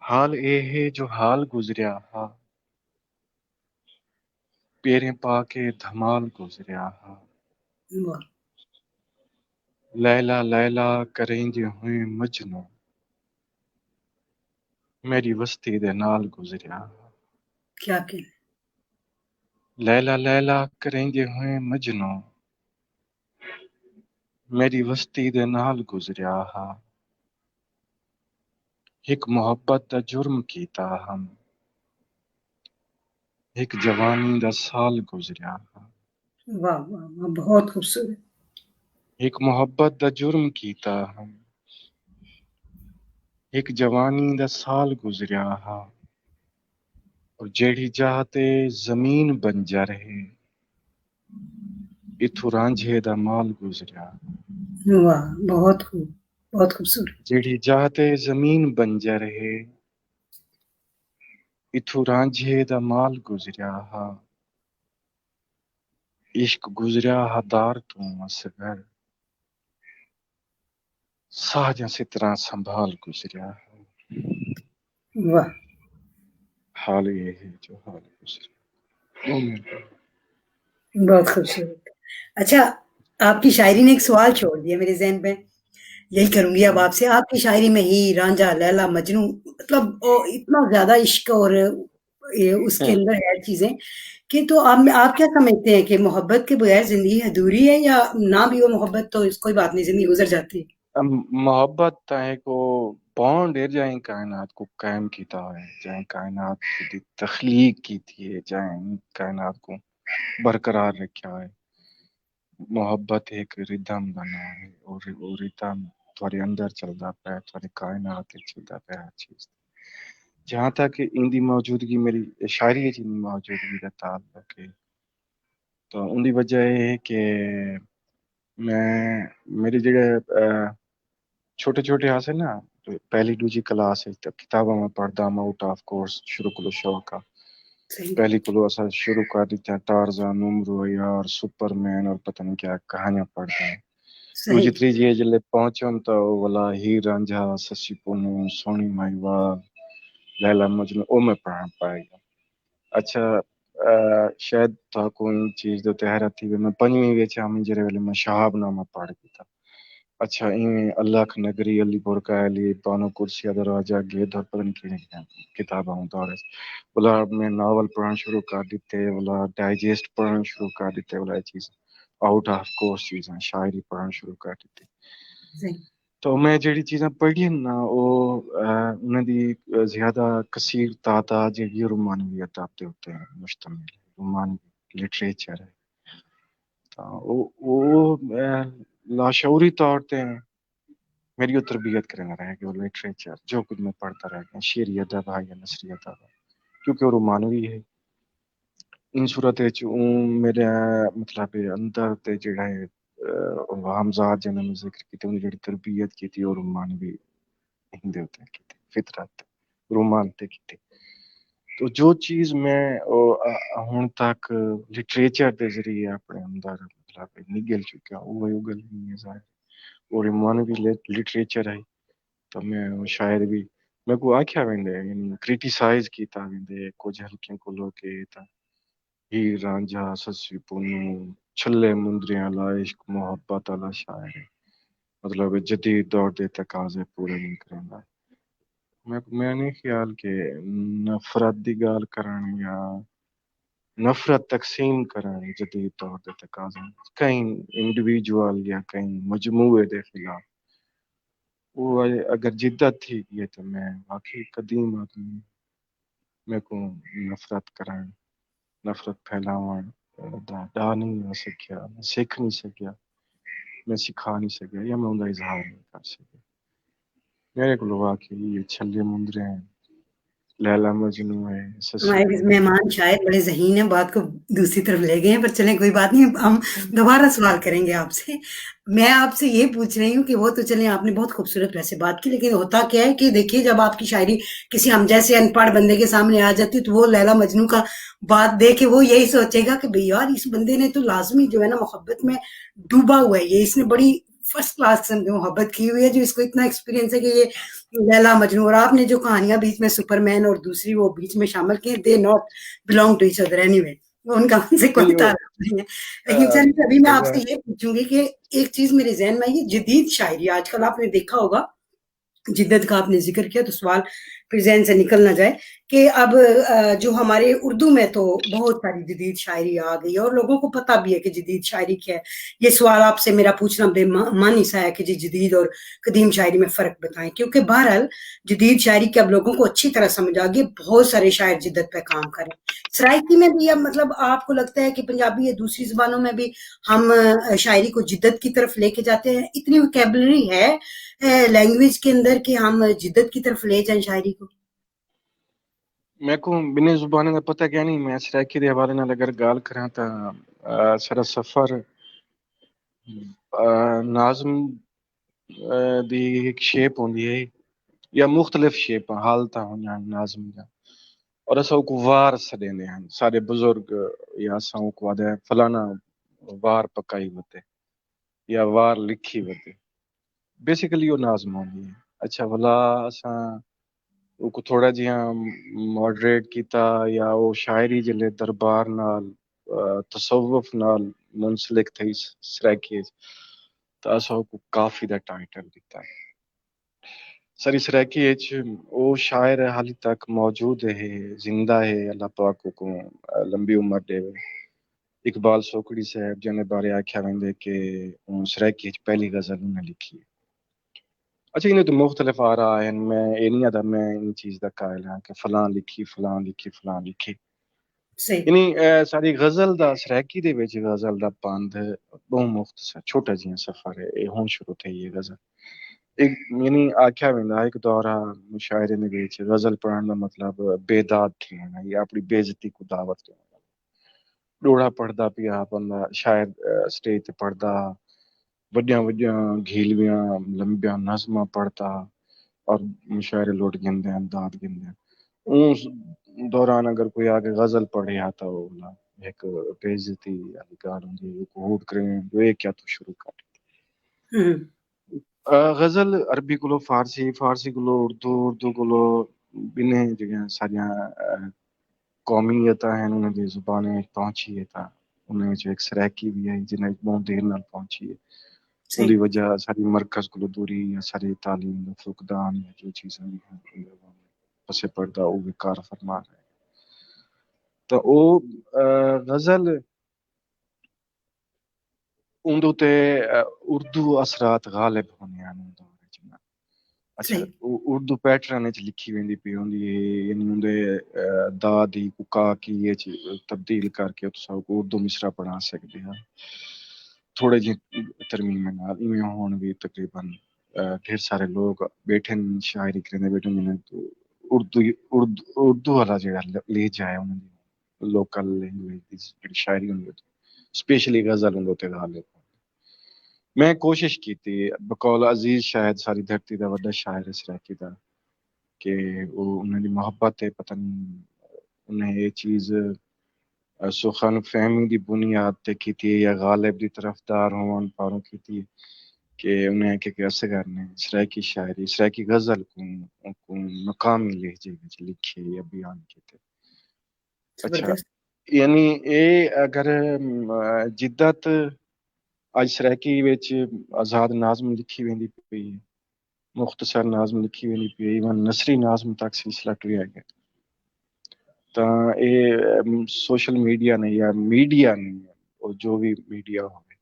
حال اے ہے جو حال گزریا ہا پیریں پا کے دھمال گزریا ہا لیلا لیلا کریں دے ہوئے مجنوں میری وستی دے نال گزریا ہا کیا کہ لیلا لیلا کریں دے ہوئے مجنوں میری وستی دے نال گزریا ہا ایک محبت دا جرم کیتا ہم ایک جوانی دا سال گزریا ہا واہ واہ واہ بہت خوبصورت. ایک محبت دا جرم کیتا ہم ایک جوانی دا سال گزریا ہا اور جیڑی جاتے زمین بنجر ہے اتھو رانجھے دا مال گزریا واہ بہت خوب بہت خوبصورت. جیڑی جاتے زمین بنجر ہے اتھو رانجھے دا مال گزریا ہا عشق گزریا ہا دار تو اصغر ساجاں سے طرح سنبھال گزریا ہا واہ حال یہ ہے جو حال گزریا بہت خوبصورت. اچھا آپ کی شاعری نے ایک سوال چھوڑ دیا میرے ذہن پہ، یہی کروں گی اب آپ سے. آپ کی شاعری میں ہی رانجھا لیلا مجنو مطلب اتنا زیادہ عشق اور اس کے اندر ہے چیزیں کہ تو آپ کیا سمجھتے ہیں کہ محبت کے بغیر زندگی ادھوری ہے یا نہ بھی ہو محبت تو کوئی بات نہیں زندگی گزر جاتی ہے؟ محبت ہے کو بانڈ ہے جائیں کائنات کو قائم کیتا ہے جائیں کائنات کی تخلیق کی تھی جائیں کائنات کو برقرار رکھا ہے. محبت ایک ردم بنا ہے اور وہ ردم تھوڑے اندر چلتا پیا تھوڑے کائنات چلتا پیا ہر چیز. جہاں تک ان دی موجودگی میری شاعری جی موجودگی کا تعلق ہے تو ان دی وجہ یہ ہے کہ میں میری جگہ چھوٹے چھوٹے آسے نا پہلی دوسری کلاس ہے کتاباں میں پڑھتا ہوں آؤٹ آف کورس شروع کلو شوق کا پہلی کلو اصل شروع کر دیتے ہیں ٹارزان نمرو یار سپر مین اور پتہ نہیں کیا کہانیاں پڑھتے ہیں. دوسری تیجی جلے پہنچوں تو والا ہی رانجھا سسی پونو سونی مائی وال لیلا مجنو او میں پڑھنا پائے گا. اچھا شاید تا کوئی چیز دے تے حیرت تھی میں پنجویں وچ ہم جڑے ویلے میں شہاب نامہ پڑھ کیتا اچھا ایویں اللہ کی نگری علی پور کا علی بانو کرسی دروازہ گے دھر پتہ نہیں کی کتاباں دور بولا میں ناول پڑھنا شروع کر دیتے بولا ڈائجسٹ پڑھنا شروع کر دیتے بولا یہ چیز آؤٹ آف کورس چیزاں شاعری پڑھنا شروع کر دیتے صحیح تو میں جڑی چیزاں پڑھی نا وہ انہاں دی زیادہ کثیر تعداد جڑی رومانویت تے ہوتے ہیں مشتمل رومانوی لٹریچر ہے تو وہ لاشعوری طور تے میری وہ تربیت کرنا رہا کہ وہ لٹریچر جو کچھ میں پڑھتا رہ گیا شعری ادب ہے یا نثری ادب ہے کیونکہ وہ رومانوی ہے ان صورت میرے مطلب اندر تے جڑا ہے حمزات جنہوں نے ذکر کی انہوں نے تربیت کی تھی اور رومانوی ہندے ہوتے ہیں کی فطرت رومان تے کی تو جو چیز میں ہن تک لٹریچر دے ذریعے اپنے اندر مطلب نگل چکا وہ گل نہیں ہے ظاہر اور رومانوی لٹریچر ہے تو میں شاعر بھی میں کو آکھیا ویندے یعنی کریٹیسائز کیتا ویندے کچھ ہلکے کو لو کے تا ہیر رانجھا سسی پونو چھلے مندریاں لا عشق محبت والا شاعر ہے مطلب جدید دور دے تقاضے پورے نہیں کریندا میں نہیں خیال کہ نفرت دی گال کرن یا نفرت تقسیم کرن جدید طور دے تقاضے کہیں انڈیویجول یا کہیں مجموعے دے خلاف وہ اگر جدت تھی یہ تو میں واقعی قدیم آدمی میں کو نفرت کرن نفرت پھیلاون ڈا نہیں ہو سکیا میں سیکھ نہیں سکیا میں سکھا نہیں سکیا یا میں ان کا اظہار نہیں کر سکیا میرے کو واقعی یہ چھلے مندرے ہیں لیلا مجنو ہے سسی ہمارے پونو مہمان شاید بڑے ذہین ہیں بات کو دوسری طرف لے گئے ہیں پر چلیں کوئی بات نہیں ہم دوبارہ سوال کریں گے آپ سے میں آپ سے یہ پوچھ رہی ہوں کہ وہ تو چلیں آپ نے بہت خوبصورت ویسے بات کی لیکن ہوتا کیا ہے کہ دیکھیے جب آپ کی شاعری کسی ہم جیسے ان پڑھ بندے کے سامنے آ جاتی تو وہ لیلا مجنو کا بات دے کے وہ یہی سوچے گا کہ بھئی یار اس بندے نے تو لازمی جو ہے نا محبت میں ڈوبا ہوا ہے یہ اس نے بڑی فرسٹ کلاس قسم کی محبت کی ہوئی ہے جو اس کو اتنا ایکسپیرینس ہے کہ یہ لیلا مجنو اور آپ نے جو کہانیاں بیچ میں سپرمین اور دوسری وہ بیچ میں شامل کی they not belong to each other anyway ان کا ان سے کوئی نہیں وہ تعلق نہیں ہے لیکن چلیے ابھی میں آپ غزہ سے یہ پوچھوں گی کہ ایک چیز میرے ذہن میں یہ جدید شاعری آج کل آپ نے دیکھا ہوگا جدت کا آپ نے ذکر کیا تو سوال پھر ذہن سے نکل نہ جائے کہ اب جو ہمارے اردو میں تو بہت ساری جدید شاعری آ گئی ہے اور لوگوں کو پتہ بھی ہے کہ جدید شاعری کیا ہے یہ سوال آپ سے میرا پوچھنا بے معنی سا ہے کہ جی جدید اور قدیم شاعری میں فرق بتائیں کیونکہ بہرحال جدید شاعری کے اب لوگوں کو اچھی طرح سمجھ آ گئی بہت سارے شاعر جدت پہ کام کریں سرائکی میں بھی اب مطلب آپ کو لگتا ہے کہ پنجابی یا دوسری زبانوں میں بھی ہم شاعری کو جدت کی طرف لے کے جاتے ہیں اتنی وکیبلری ہے لینگویج کے اندر کہ ہم جدت کی طرف لے جائیں شاعری کو میں کو بنے زبان کا پتہ کیا نہیں میں سرائکی دے حوالے نال اگر گال کراں تا سارا سفر ناظم دی ایک شیپ ہوندی ہے یا مختلف شیپ حالت ہوندیاں ناظم دا اور اساں کو وار سدیندے ہیں سارے بزرگ یا اساں کو آدھے فلانا وار پکائی ہوتے یا وار لکھی ہوتے بیسیکلی وہ ناظم ہوندی ہے اچھا بھلا اساں کو تھوڑا جہا ماڈریٹ کیتا یا وہ شاعری جلے دربار نال تصوف نال منسلک تھی سرائکی تو اساں کو کافی دا ٹائٹل دیتا ہے سری سرائکی وہ شاعر حالی تک موجود ہے زندہ ہے اللہ پاک کو لمبی عمر دے اقبال سوکڑی صاحب جن بارے آکھیا ویندے کہ سرائکی پہلی غزل انہیں لکھی ہے اچھا انہیں تو مختلف آ رہا ہے میں یہ نہیں آتا میں ان چیز کا قائل ہوں کہ فلاں لکھی فلاں لکھی فلاں لکھی صحیح یعنی ساری غزل دا سرائکی دے وچ غزل دا پاند بہت مختصر چھوٹا جہا سفر ہے یہ ہون شروع تھی یہ غزل ایک یعنی آکھیا ویندا ایک دورہ مشاعرے میں وچ غزل پڑھن دا مطلب بے داد تھی ہونا یا اپنی بے عزتی کو دعوت دینا ڈوڑا پڑھدا پیا بندہ شاید سٹیج تے پڑھدا وڈیاں وڈیاں گھیلویاں لمبیاں نظماں پڑھتا اور مشاعرے لوٹ گندے ہیں داد گندے ہیں اس دوران اگر کوئی آگے غزل پڑھے آتا ہو ایک بے عزتی والی گال ہوندی ہے کوٹ کریں وہ کیا تو شروع کر غزل عربی کو فارسی فارسی کو اردو اردو کو بنے جگہ ساریاں قومیت ہیں انہوں نے زبانیں پہنچی ہے تا انہیں جو ایک سریکی بھی ہے جنہیں بہت دیر نال پہنچی ہے ان دی وجہ ساری مرکز کو دوری یا ساری تعلیم دا فقدان یا جو چیزیں بھی ہیں پسے پردہ وہ بھی کار فرما رہے ہیں تو او غزل اندو تے اردو اثرات غالب ہونے ہیں اچھا اردو پیٹرن وچ لکھی ویندی پئی ہوندی ہے یعنی اندے دا دی کا کی یہ تبدیل کر کے تساں کو اردو مصرع پڑھا سکدے ہاں تھوڑے جی ترمیم نال ایویں ہون بھی تقریباً ڈھیر سارے لوگ بیٹھے شاعری کرنے بیٹھے نے تو اردو والا جڑا لے جائے انہاں دی لوکل لینگویج دی شاعری ہوندی اسپیشلی غزل ہوندے تے غالب میں کوشش کی تھی بقول عزیز شاید ساری دھرتی دا وڈا شاعر سریکی دا کہ وہ انہوں دی محبت ہے پتہ نہیں انہیں یہ چیز سخن فہمی دی بنیاد تے کی تھی یا غالب دی طرفدار ہون پاروں کی تھی کہ انہیں کہ کیسے کرنے سریکی شاعری سریکی غزل کو مقامی لہجے وچ لکھے یا بیان کیتے اچھا یعنی اے اگر جدت اج سریکی وچ آزاد ناظم لکھی ویندی پئی مختصر ناظم لکھی ویندی پئی ایون نثری ناظم تک سلسلہ ٹریا گیا تا اے سوشل میڈیا نے یا میڈیا نے اور جو بھی میڈیا ہوئے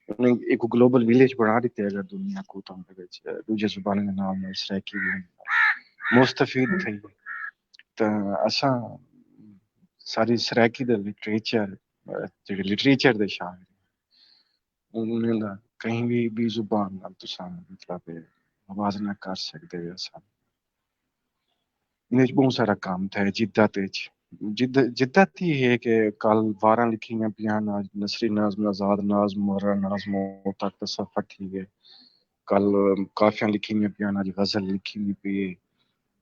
انہیں ایک گلوبل ویلیج بنا دیتے ہیں اگر دنیا کو تو دوجے زبانیں نام میں سریکی مستفید تھی تا اساں ساری سریکی دا لٹریچر دے شاعر انہوں نے کہیں بھی زبان نال تساں مطلب موازنہ کر سکتے ہو سب انہیں بہت سارا کام تھا جدت ہی ہے کہ کل 12 لکھی ہیں بیان آج نثری نظم آزاد نظم مرہ نظم تک تصفر ٹھیک ہے کل کافیاں لکھی ہیں بیان آج غزل لکھی ہوئی پہ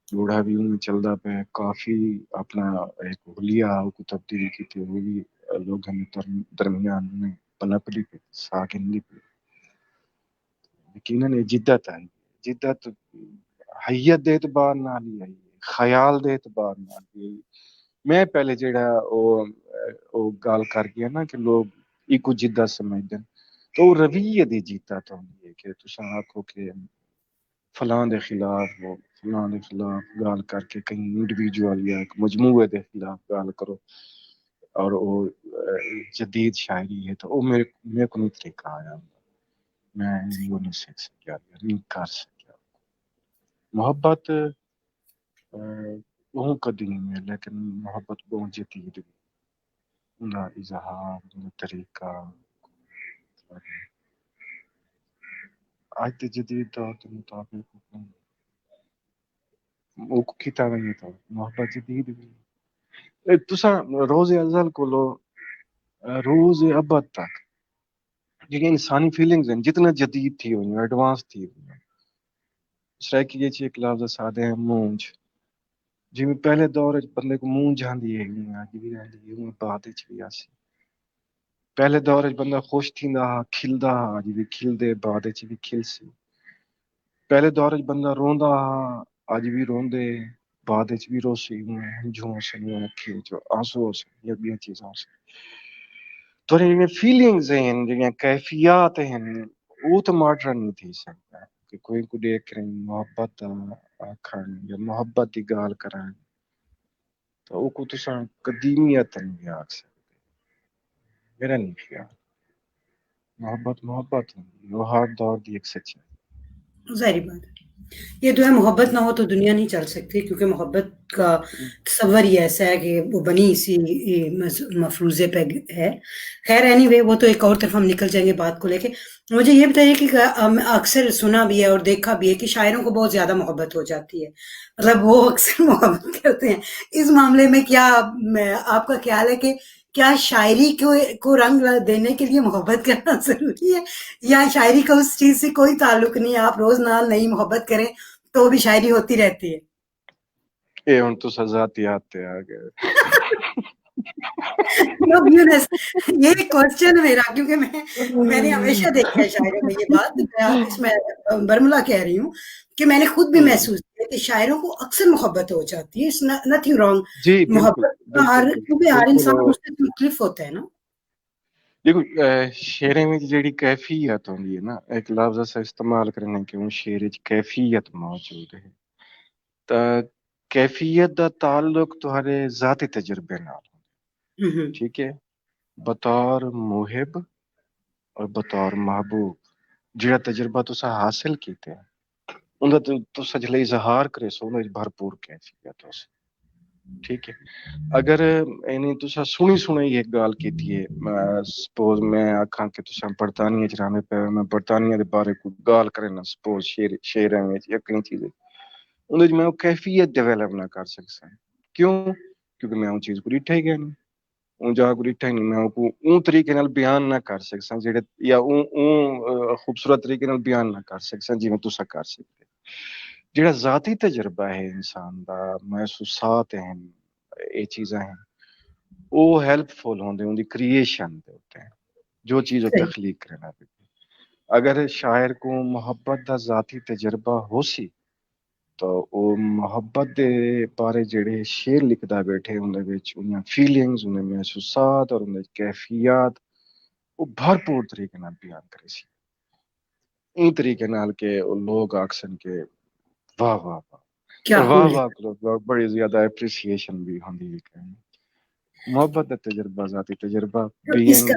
لوڑا بھی ان میں چلدا پہ کافی اپنا ایک حلیہ کو تبدیل کی تھی وہ بھی لوگ ہمیں درمیان میں پنپلی پہ ساکن لی پہ یقیناً جدت ہے جدت حیت دے اعتبار نال ہی آئی خیال دے اعتبار نال ہی میں پہلے جڑا او گال کر گیا نا کہ لوگ ایکو جدت سمجھدے تو رویے دی جدت ہوندی ہے کہ تساں آکھو کہ فلاں دے خلاف وہ فلاں دے خلاف گال کر کے کہیں انڈیویجول یا مجموعے دے خلاف گال کرو اور وہ جدید شاعری ہے تو وہ میرے کو نہیں طریقہ آیا میں وہ نہیں سیکھ سکیا نہیں کر سکیا محبت بہت قدیم ہے لیکن محبت بہت جدید ہے ان کا اظہار ان کا طریقہ آج جدید دور کے مطابق وہ کتاب نہیں تھا محبت جدید بھی تساں روز ازل کو لو روز ابد تک یہ انسانی فیلنگز ہیں جتنا جدید تھی ہوئی ایڈوانس تھی ہوئی سریکی یہ چیز ایک لفظ سادے ہیں مونج جی میں پہلے دور بندے کو مونج آندی ہے اج بھی آندی ہے بعد وچ بھی آسی پہلے دور بندہ خوش تھیندا کھلدا اج بھی کھلدے بعد وچ بھی کھلسی پہلے دور بندہ روندا اج بھی روندے بعد وچ بھی روسی جو سنوں اکھی جو آنسو یہ بھی چیزاں تو یہ فیلنگز ہیں یہ کیفیات ہیں وہ تو ماڈرن نہیں تھی سکتا کہ کوئی کو دیکھ رہے محبت آکھن یا محبت کی گال کرن تو وہ کو تساں قدیمیت نہیں آکھ سکتے میرا نہیں خیال محبت وہ ہر دور کی ایک سچائی ظاہری بات ہے یہ تو ہے محبت نہ ہو تو دنیا نہیں چل سکتی کیونکہ محبت کا تصور ہی ایسا ہے کہ وہ بنی اسی مفروضے پہ ہے خیر اینی وے وہ تو ایک اور طرف ہم نکل جائیں گے بات کو لے کے مجھے یہ بتائیے کہ اکثر سنا بھی ہے اور دیکھا بھی ہے کہ شاعروں کو بہت زیادہ محبت ہو جاتی ہے مطلب وہ اکثر محبت کرتے ہیں اس معاملے میں کیا آپ کا خیال ہے کہ کیا شاعری کو رنگ دینے کے لیے محبت کرنا ضروری ہے یا شاعری کا اس چیز سے کوئی تعلق نہیں آپ روز نال نہیں محبت کریں تو بھی شاعری ہوتی رہتی ہے یہ ہن تو سزاتیات تے آ گئے یہ کوشچن میرا کیونکہ میں نے ہمیشہ دیکھا ہے شاعروں میں یہ بات اس میں برملا کہہ رہی ہوں کہ میں نے خود بھی محسوس کیا شاعروں کو اکثر محبت ہو جاتی ہے، نتھنگ رانگ. جی بالکل محبت کیونکہ ہر انسان اس سے مختلف ہوتا ہے نا. دیکھو شعریں میں جیڑی کیفیت ہوندی ہے نا، ایک لفظ ایسا استعمال کرنے کہ شعر وچ کیفیت موجود ہے، تا کیفیت دا تعلق تہاڈے ذاتی تجربے نال، ٹھیک ہے، بطور محب اور بطور محبوب جڑا تجربہ تسا حاصل کیتے ہیں اندا تسا جلے اظہار کرے سو اندا بھرپور کیفیت ہو سی، ٹھیک ہے. اگر اینی تسا سنی ایک گال کیتی ہے، سپوز میں آکھاں کہ تسا برطانیہ چ رہنے پے، میں برطانیہ دے بارے کوئی گال کرنا، سپوز شعر وچ یا کئی چیز اندر میں وہ کیفیت ڈیولپ نہ کر سکسا. کیوں؟ کیونکہ میں وہ چیز کو ڈٹھا ہی گیا نہیں، اون جا کو ڈٹھا ہی نہیں، میں کو اون طریقے نال بیان نہ کر سکسا جڑے یا اون خوبصورت طریقے نال بیان نہ کر سکسا جویں تسا کر سکتے. جڑا ذاتی تجربہ ہے انسان دا، محسوسات ہیں، یہ چیزاں ہیں، وہ ہیلپ فل ہوندے ان دی کریشن دے ہوتے ہیں، جو چیز وہ تخلیق کرنا. اگر شاعر کو محبت دا ذاتی تجربہ ہو سی تو وہ محبت دے بارے جڑے شعر لکھدا بیٹھے ان دے وچ انہاں فیلنگز، انہاں محسوسات اور انہاں کیفیات وہ بھرپور طریقے نال بیان کرے سی، این طریقے نال کہ لوگ آکسن کے واہ واہ واہ، اور واہ واہ کو بڑی زیادہ اپریسیشن بھی ہوندی ہے. محبت کا تجربہ، ذاتی تجربہ بینگ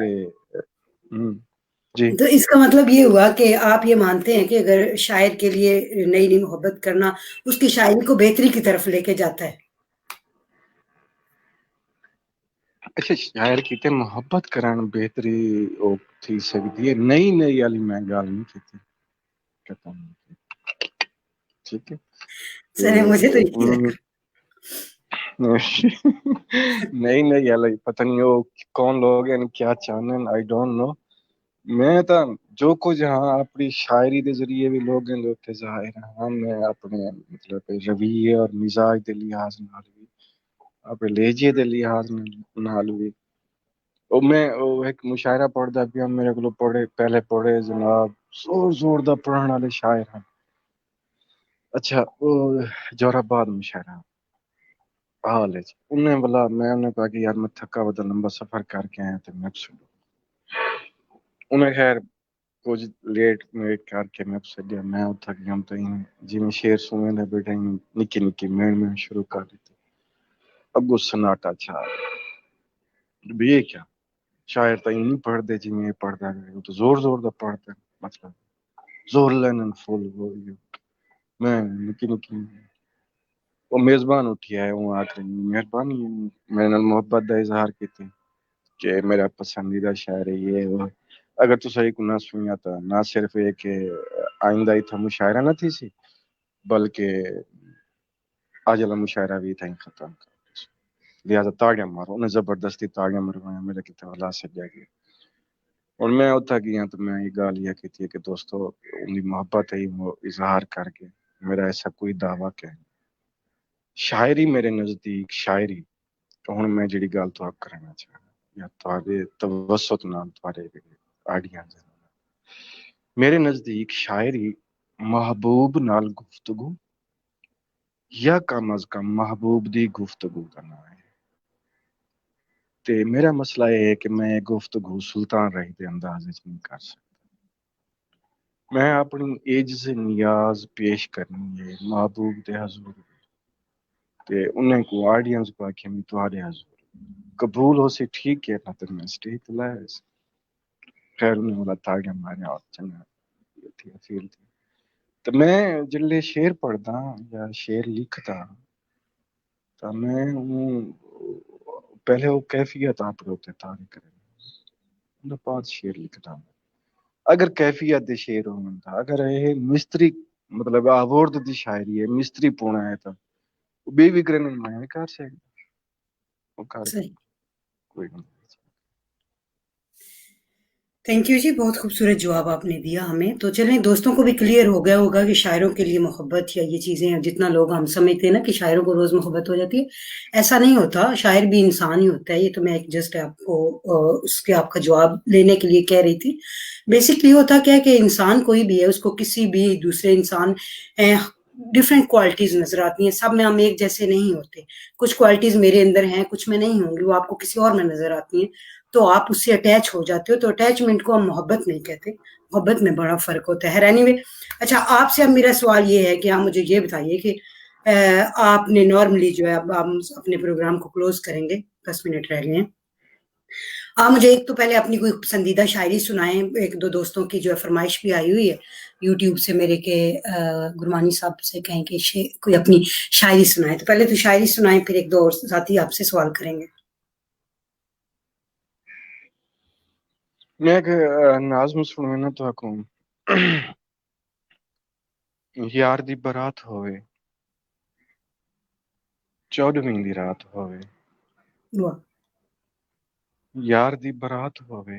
جی. تو اس کا مطلب یہ ہوا کہ آپ یہ مانتے ہیں کہ اگر شاعر کے لیے نئی نئی محبت کرنا اس کی شاعری کو بہتری کی طرف لے کے جاتا ہے. اچھا، شاعر کیتے محبت کران بہتری او تھی سکتی ہے، نئی نئی والی میں گل نہیں کیتی، ٹھیک ہے. سر مجھے تو یہی لگا نہیں نہیں یار پتہ نہیں وہ کون لوگ ہیں کیا چاہنے، آئی ڈونٹ نو. میں تو جو کچھ ہاں اپنی شاعری دے ذریعے بھی لوگ ہیں تے ظاہر ہاں میں اپنے مطلب رویے اور مزاج دے لحاظ نال بھی اپنے لہجے دے لحاظ نال بھی او میں ایک مشاعرہ پڑھدا پیا، میرے کو پہلے پڑھے جناب زور زور دا پڑھن والے شاعر ہیں. اچھا وہ جورا بعد مشاعرہ حال ہے انہیں بولا، میں انہیں کہا کہ یار میں تھکا ہوا لمبا سفر کر کے آیا تو میں انہیں خیر کچھ لیٹ کر کے میں گیا، میں تھک گیا تو جی میں شیر سنے دے بیٹھے نکی نکی میں شروع کر دیتی. اگو سناٹا چھا بھی یہ کیا شاعر تو نہیں پڑھتے جی میں پڑھتا ہے، وہ تو زور زور دا پڑھتا ہے، مطلب زور لینن فل میں نکی نکی. وہ میزبان اٹھی ہے، وہ آخر مہربانی میرے نال محبت دا اظہار کیتے کہ میرا پسندیدہ شاعر ہے یہ وہ. اگر تو صحیح کو نہ سنیا تھا، نہ صرف یہ کہ آئندہ ہی تھا مشاعرہ نہ تھی سی بلکہ آج والا مشاعرہ بھی تھا ختم کر، لہٰذا تاڑیاں مارو. انہیں زبردستی تاڑیاں مروایا، میرے کتنے اللہ سے جا گیا. اور میں اتھا گیا تو میں یہ گال یہ کہتی ہے کہ دوستو ان کی محبت ہے وہ اظہار کر کے میرا ایسا کوئی دعویٰ کہ شاعری میرے نزدیک شاعری ہوں میں جڑی گل تو آپ کرنا چاہتا یا تھوڑے توسط نال تھوڑے آڈینس میرے نزدیک شاعری محبوب نال گفتگو یا کم از کم محبوب دی گفتگو کرنا ہے. تے میرا مسئلہ یہ ہے کہ میں گفتگو سلطان رہی دے انداز نہیں کر سکتا. میں اپنی ایج سے نیاز پیش کرنی ہے محبوب دے حضور تے انہیں کو آڈینس کو آکھیں میں تھوڑے حضور قبول ہو سی ٹھیک ہے نہ تو میں اسٹیج لائے سی. خیر انہیں بولا تاڑیاں ماریا اور چنگا تھی فیل تھی. تو میں جلے شعر پڑھدا یا شعر لکھدا تو میں پہلے وہ کیفیت آپ ہوتے تاڑی کرے انہیں بعد شعر لکھدا. اگر کیفیت دے شعر ہوندا، اگر یہ مستری مطلب آورد دی شاعری ہے مستری پونا ہے تو بے بھی کرنے میں کر سکتا وہ کر کوئی نہیں. تھینک یو جی، بہت خوبصورت جواب آپ نے دیا ہمیں. تو چلیں دوستوں کو بھی کلیئر ہو گیا ہوگا کہ شاعروں کے لیے محبت یا یہ چیزیں جتنا لوگ ہم سمجھتے ہیں نا کہ شاعروں کو روز محبت ہو جاتی ہے، ایسا نہیں ہوتا. شاعر بھی انسان ہی ہوتا ہے. یہ تو میں ایک جسٹ آپ کو اس کے آپ کا جواب لینے کے لیے کہہ رہی تھی. بیسکلی ہوتا کیا ہے کہ انسان کوئی بھی ہے اس کو کسی بھی دوسرے انسان ڈفرینٹ کوالٹیز نظر آتی ہیں، سب میں ہم ایک جیسے نہیں ہوتے، کچھ کوالٹیز میرے اندر ہیں کچھ میں نہیں ہوں گی، وہ آپ کو کسی اور میں نظر آتی ہیں، تو آپ اس سے اٹیچ ہو جاتے ہو، تو اٹیچمنٹ کو ہم محبت نہیں کہتے، محبت میں بڑا فرق ہوتا ہے. اینی وے اچھا آپ سے اب میرا سوال یہ ہے کہ آپ مجھے یہ بتائیے کہ آپ نے نارملی جو ہے اب ہم اپنے پروگرام کو کلوز کریں گے، 10 منٹ رہ گئے ہیں، آپ مجھے ایک تو پہلے اپنی کوئی پسندیدہ شاعری سنائیں، ایک دو دوستوں کی جو ہے فرمائش بھی آئی ہوئی ہے یوٹیوب سے میرے کہ گرمانی صاحب سے کہیں کہ کوئی اپنی شاعری سنائیں، تو پہلے تو شاعری سنائیں پھر ایک دو اور ذاتی آپ سے سوال کریں گے. میں ایک نازم سنوینا تو آکوں یار دی برات ہوئے 14ویں دی رات ہوئے، واہ یار دی برات ہوئے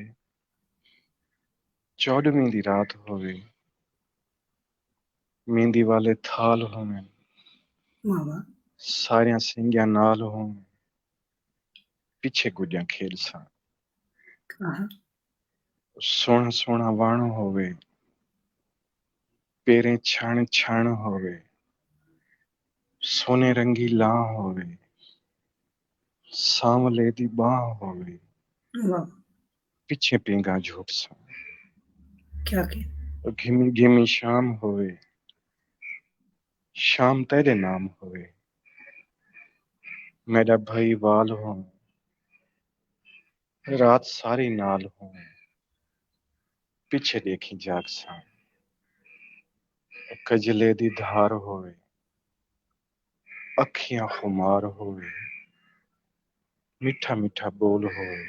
14ویں دی رات ہوئے، مہندی والے تھال ہوئے، واہ واہ ساریاں سنگیاں نال ہوئے، پیچھے گجاں کھیل ساں، آہا، سونا سونا وان ہوئے، پیریں چھن چھن ہوئے، سونے رنگی لاں ہوئے، سانولے دی باں ہوئے، واہ پیچھے پینگاں جھوٹ ساں، کیا کہ گھمی گھمی شام ہوئے، شام تیرے نام ہوئے، میرا بھائی وال ہوں، رات ساری نال ہوں، پیچھے دیکھی جاگ ساں، کجلے دی دھار ہوئے، اکھیاں خمار ہوئے، میٹھا میٹھا بول ہوئے،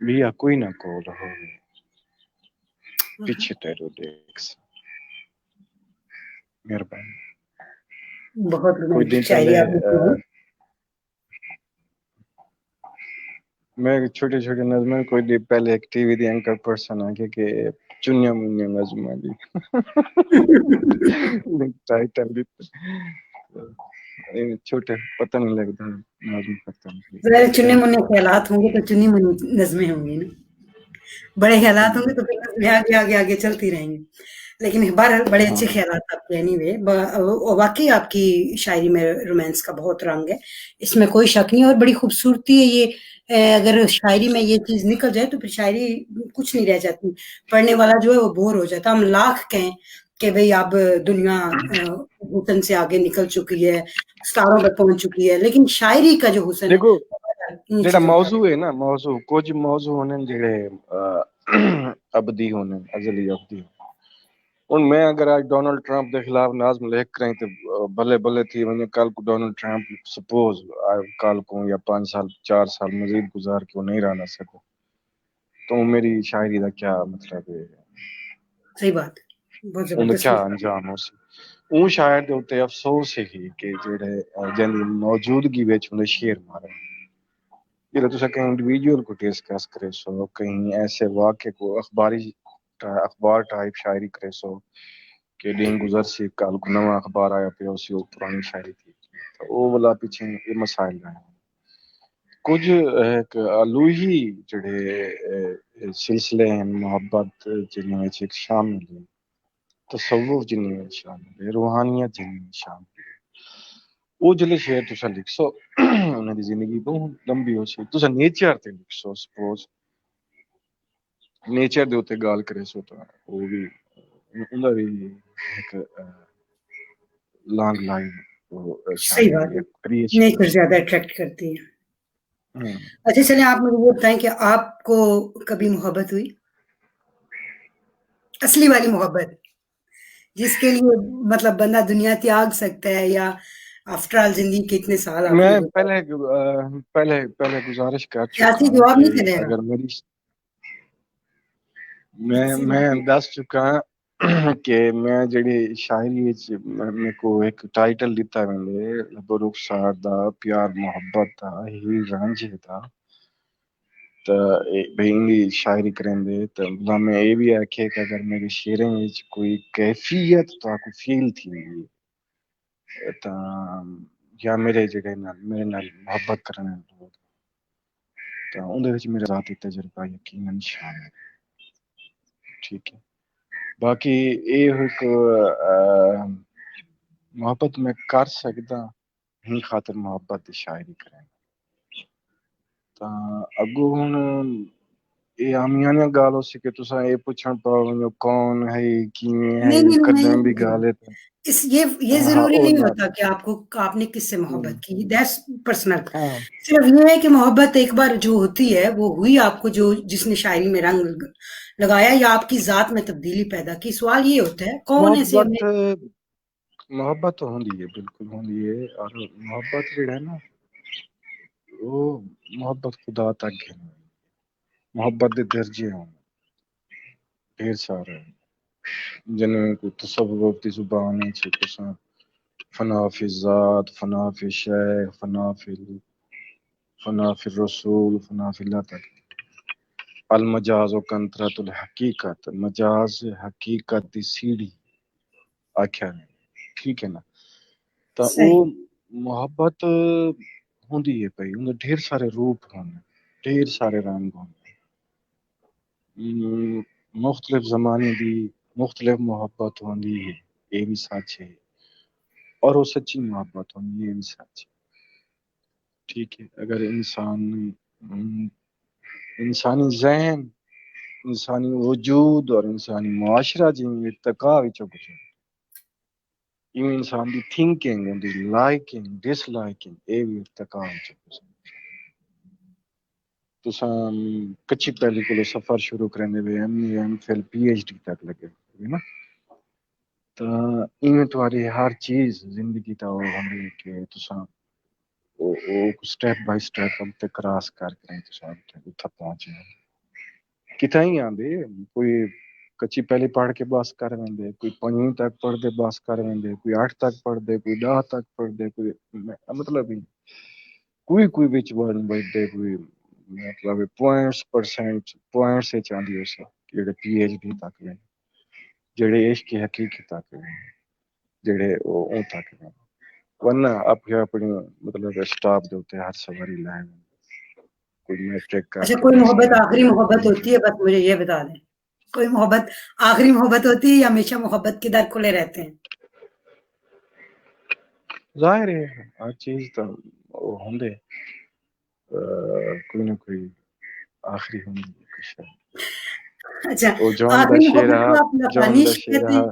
بیا کوئی نہ کول ہوئے، پیچھے تیرو دیکھ ساں. مہربانی. بہت کوئی رومانٹک دن شاعری پہلے آپ نے سنائی. میں چھوٹے چھوٹے نظمیں کوئی دن پہلے ایک ٹی وی دی اینکر پرسن آ کے چنیا منیا نظمیں دی ٹائٹل دی چھوٹے پتہ نہیں لگتا نظم پتہ ظاہر چنے نہیں. منے خیالات ہوں گے تو چنی منی نظمیں ہوں گی نا، بڑے خیالات ہوں گے تو پھر نظمیں آگے آگے آگے چلتی رہیں گی، لیکن بہرحال بڑے ہاں اچھے خیالات آپ کے. اینی وے واقعی آپ کی شاعری میں رومانس کا بہت رنگ ہے، اس میں کوئی شک نہیں، اور بڑی خوبصورتی ہے یہ. اگر شاعری میں یہ چیز نکل جائے تو پھر شاعری کچھ نہیں رہ جاتی، پڑھنے والا جو ہے وہ بور ہو جاتا. ہم لاکھ کہیں کہ بھئی اب دنیا حسن سے آگے نکل چکی ہے، ستاروں پہ پہنچ چکی ہے، لیکن شاعری کا جو حسن ہے دیکھو انہی جڑا چیزوں کا. موضوع ہے نا، موضوع کچھ موضوع ہونے جڑے ابدی ہونے، ازلی ابدی. ہن میں اگر آج ڈونلڈ ٹرمپ دے خلاف نظم لکھ رہے تو بھلے بھلے تھی ونجے، کل کو ڈونلڈ ٹرمپ سپوز کل کو یا 5 سال 4 سال مزید گزار کے وہ نہیں رہنا سکو تو میری شاعری دا کیا مطلب ہے؟ صحیح بات ہے، بہت ان زبردست کیا بات. انجام ہو سی. اون شاعر دے اوتے افسوس ہے کہ جڑے جن موجودگی وچ ان شعر مارے یہ تو کہیں انڈیویجول کو ڈسکس کرے سو، کہیں ایسے واقعے کو اخبار ٹائپ شاعری کرے سو کہ دن گزر سی کل کو نواں اخبار آیا پہ اسی وہ پرانی شاعری تھی تو وہ والا پیچھے یہ مسائل ہیں. کچھ ایک الوہی جڑے سلسلے ہیں محبت جنہیں وچ ایک شامل ہے، تصوف جنہیں وچ شامل ہے، روحانیت جنہیں وچ شامل ہے، وہ جلے شعر تسا لکھ سو انہاں دی زندگی بہت لمبی ہو سی. تسا نیچر تے لکھ سو، سپوز نیچر دے اوتے گال کرے سو تو وہ بھی انہاں بھی ایک لانگ لائن صحیح شاعری بات ہے، ہے، کریشن. نیچر زیادہ اٹریکٹ کرتی ہے. اچھا چلیں آپ مجھے یہ بتائیں کہ آپ کو کبھی محبت ہوئی، اصلی والی محبت جس کے لیے مطلب بندہ دنیا تیاگ سکتا ہے، یا آفٹر آل زندگی کے اتنے سال آپ میں نے گزارے؟ پہلے گزارش کر چکا سیاسی ہوں جواب کہ نہیں چلے گا. اگر میری سیاسی میں بات نہیں. دس چکا کہ میں جڑی شاعری میرے کو ایک ٹائٹل دیتا ویندے لب رخسار دا، پیار محبت دا، ہیر رانجھے دا، تو بھئی شاعری کریں دے تو میں یہ بھی آکھے کہ اگر میری شعریں وچ کوئی کیفیت تو آپ کو فیل تھی تا یا میرے جڑے میرے نال محبت کرنے لوگ تو اون دے وچ میرا ذاتی تجربہ یقیناً شامل ہے. ٹھیک ہے، باقی یہ ایک محبت میں کر سکدا ہی خاطر محبت دی شاعری کریں تا اگو ہن یہ آمیاں گال ہو سی کہ تساں یہ پوچھن پاؤ کون ہے کیویں ہے نہیں نہیں کدیں بھی نہیں، گال ہے یہ ہاں ضروری او نہیں نہ ہوتا کہ آپ نے کس سے محبت کی، دیٹس پرسنل. ہاں صرف یہ ہے کہ محبت ایک بار جو ہوتی ہے وہ ہوئی آپ کو، جو جس نے شاعری میں رنگ لگایا یا آپ کی ذات میں تبدیلی پیدا کی. سوال یہ ہوتا ہے کون ایسے ہمیں. محبت تو ہوندی ہے، بالکل ہوندی ہے، اور محبت جڑا ہے نا وہ محبت خدا تک ہے، محبت دے درجے ہوں ڈھیر سارے جن کو تصوف دی زبان ہے تساں فنا فی الذات، فنا فی الشیخ، فنا فی الرسول، فنا فی اللہ تک. المجاز و کنترت الحقیقت، مجاز حقیقت دی سیڑھی آکھیا ہے، ٹھیک ہے نا. تا او صحیح. محبت ہوندی ہے پئی، ان ڈھیر سارے روپ ہوندے، ڈھیر سارے رنگ ہوندے، مختلف زمانے دی مختلف محبت ہوندی ہے، یہ بھی سچ ہے، اور وہ سچی محبت ہوندی ہے، یہ بھی سچ ہے. ٹھیک ہے، اگر انسانی ذہن، انسانی وجود اور انسانی معاشرہ جی ارتقا وچوں گزرے، ایویں انسان دی تھنکنگ، دی لائکنگ ڈس لائکنگ، اے بھی ارتقا وچوں گزرے. تساں کچی پہلی کو سفر شروع کرنے وے M Phil P H D تک لگے ہوئے نا، تو ایویں تمہاری ہر چیز زندگی تا وہ ہوندی کہ تساں او سٹیپ بائی سٹیپ تے کراس کر کے تساں اتھا پہنچے. کتھاں ہی آندے کوئی کچی پہلی پڑھ کے بس کر ویندے، کوئی پنجویں تک پڑھ دے بس کر ویندے، کوئی 8 تک پڑھ دے، کوئی 10 تک پڑھ دے، کوئی مطلب ہی کوئی وچ ورڈ بیٹھے، کوئی مطلب پوائنٹس سے چاندی اس جڑے پی ایچ ڈی تک لے، جڑے عشق کی حقیقت تک لے، جڑے او تک لے، ورنہ اپنی مطلب اسٹاپ دے اوتے ہر سواری لائن کوئی میٹرک کر اچھا، کے کوئی پاس محبت کر آخری محبت ہوتی ہے؟ بس مجھے یہ بتا دیں، کوئی محبت آخری محبت ہوتی ہے یا ہمیشہ محبت کے در کھلے رہتے ہیں؟ ظاہر ہے ہر چیز تو ہوندے کوئی نہ کوئی آخری ہوندی ہے کچھ. اچھا، او جون دا آخری شیر محبت ہے، کو آپ جون لاتانی دا عشق شیر کہتے ہے، ہیں؟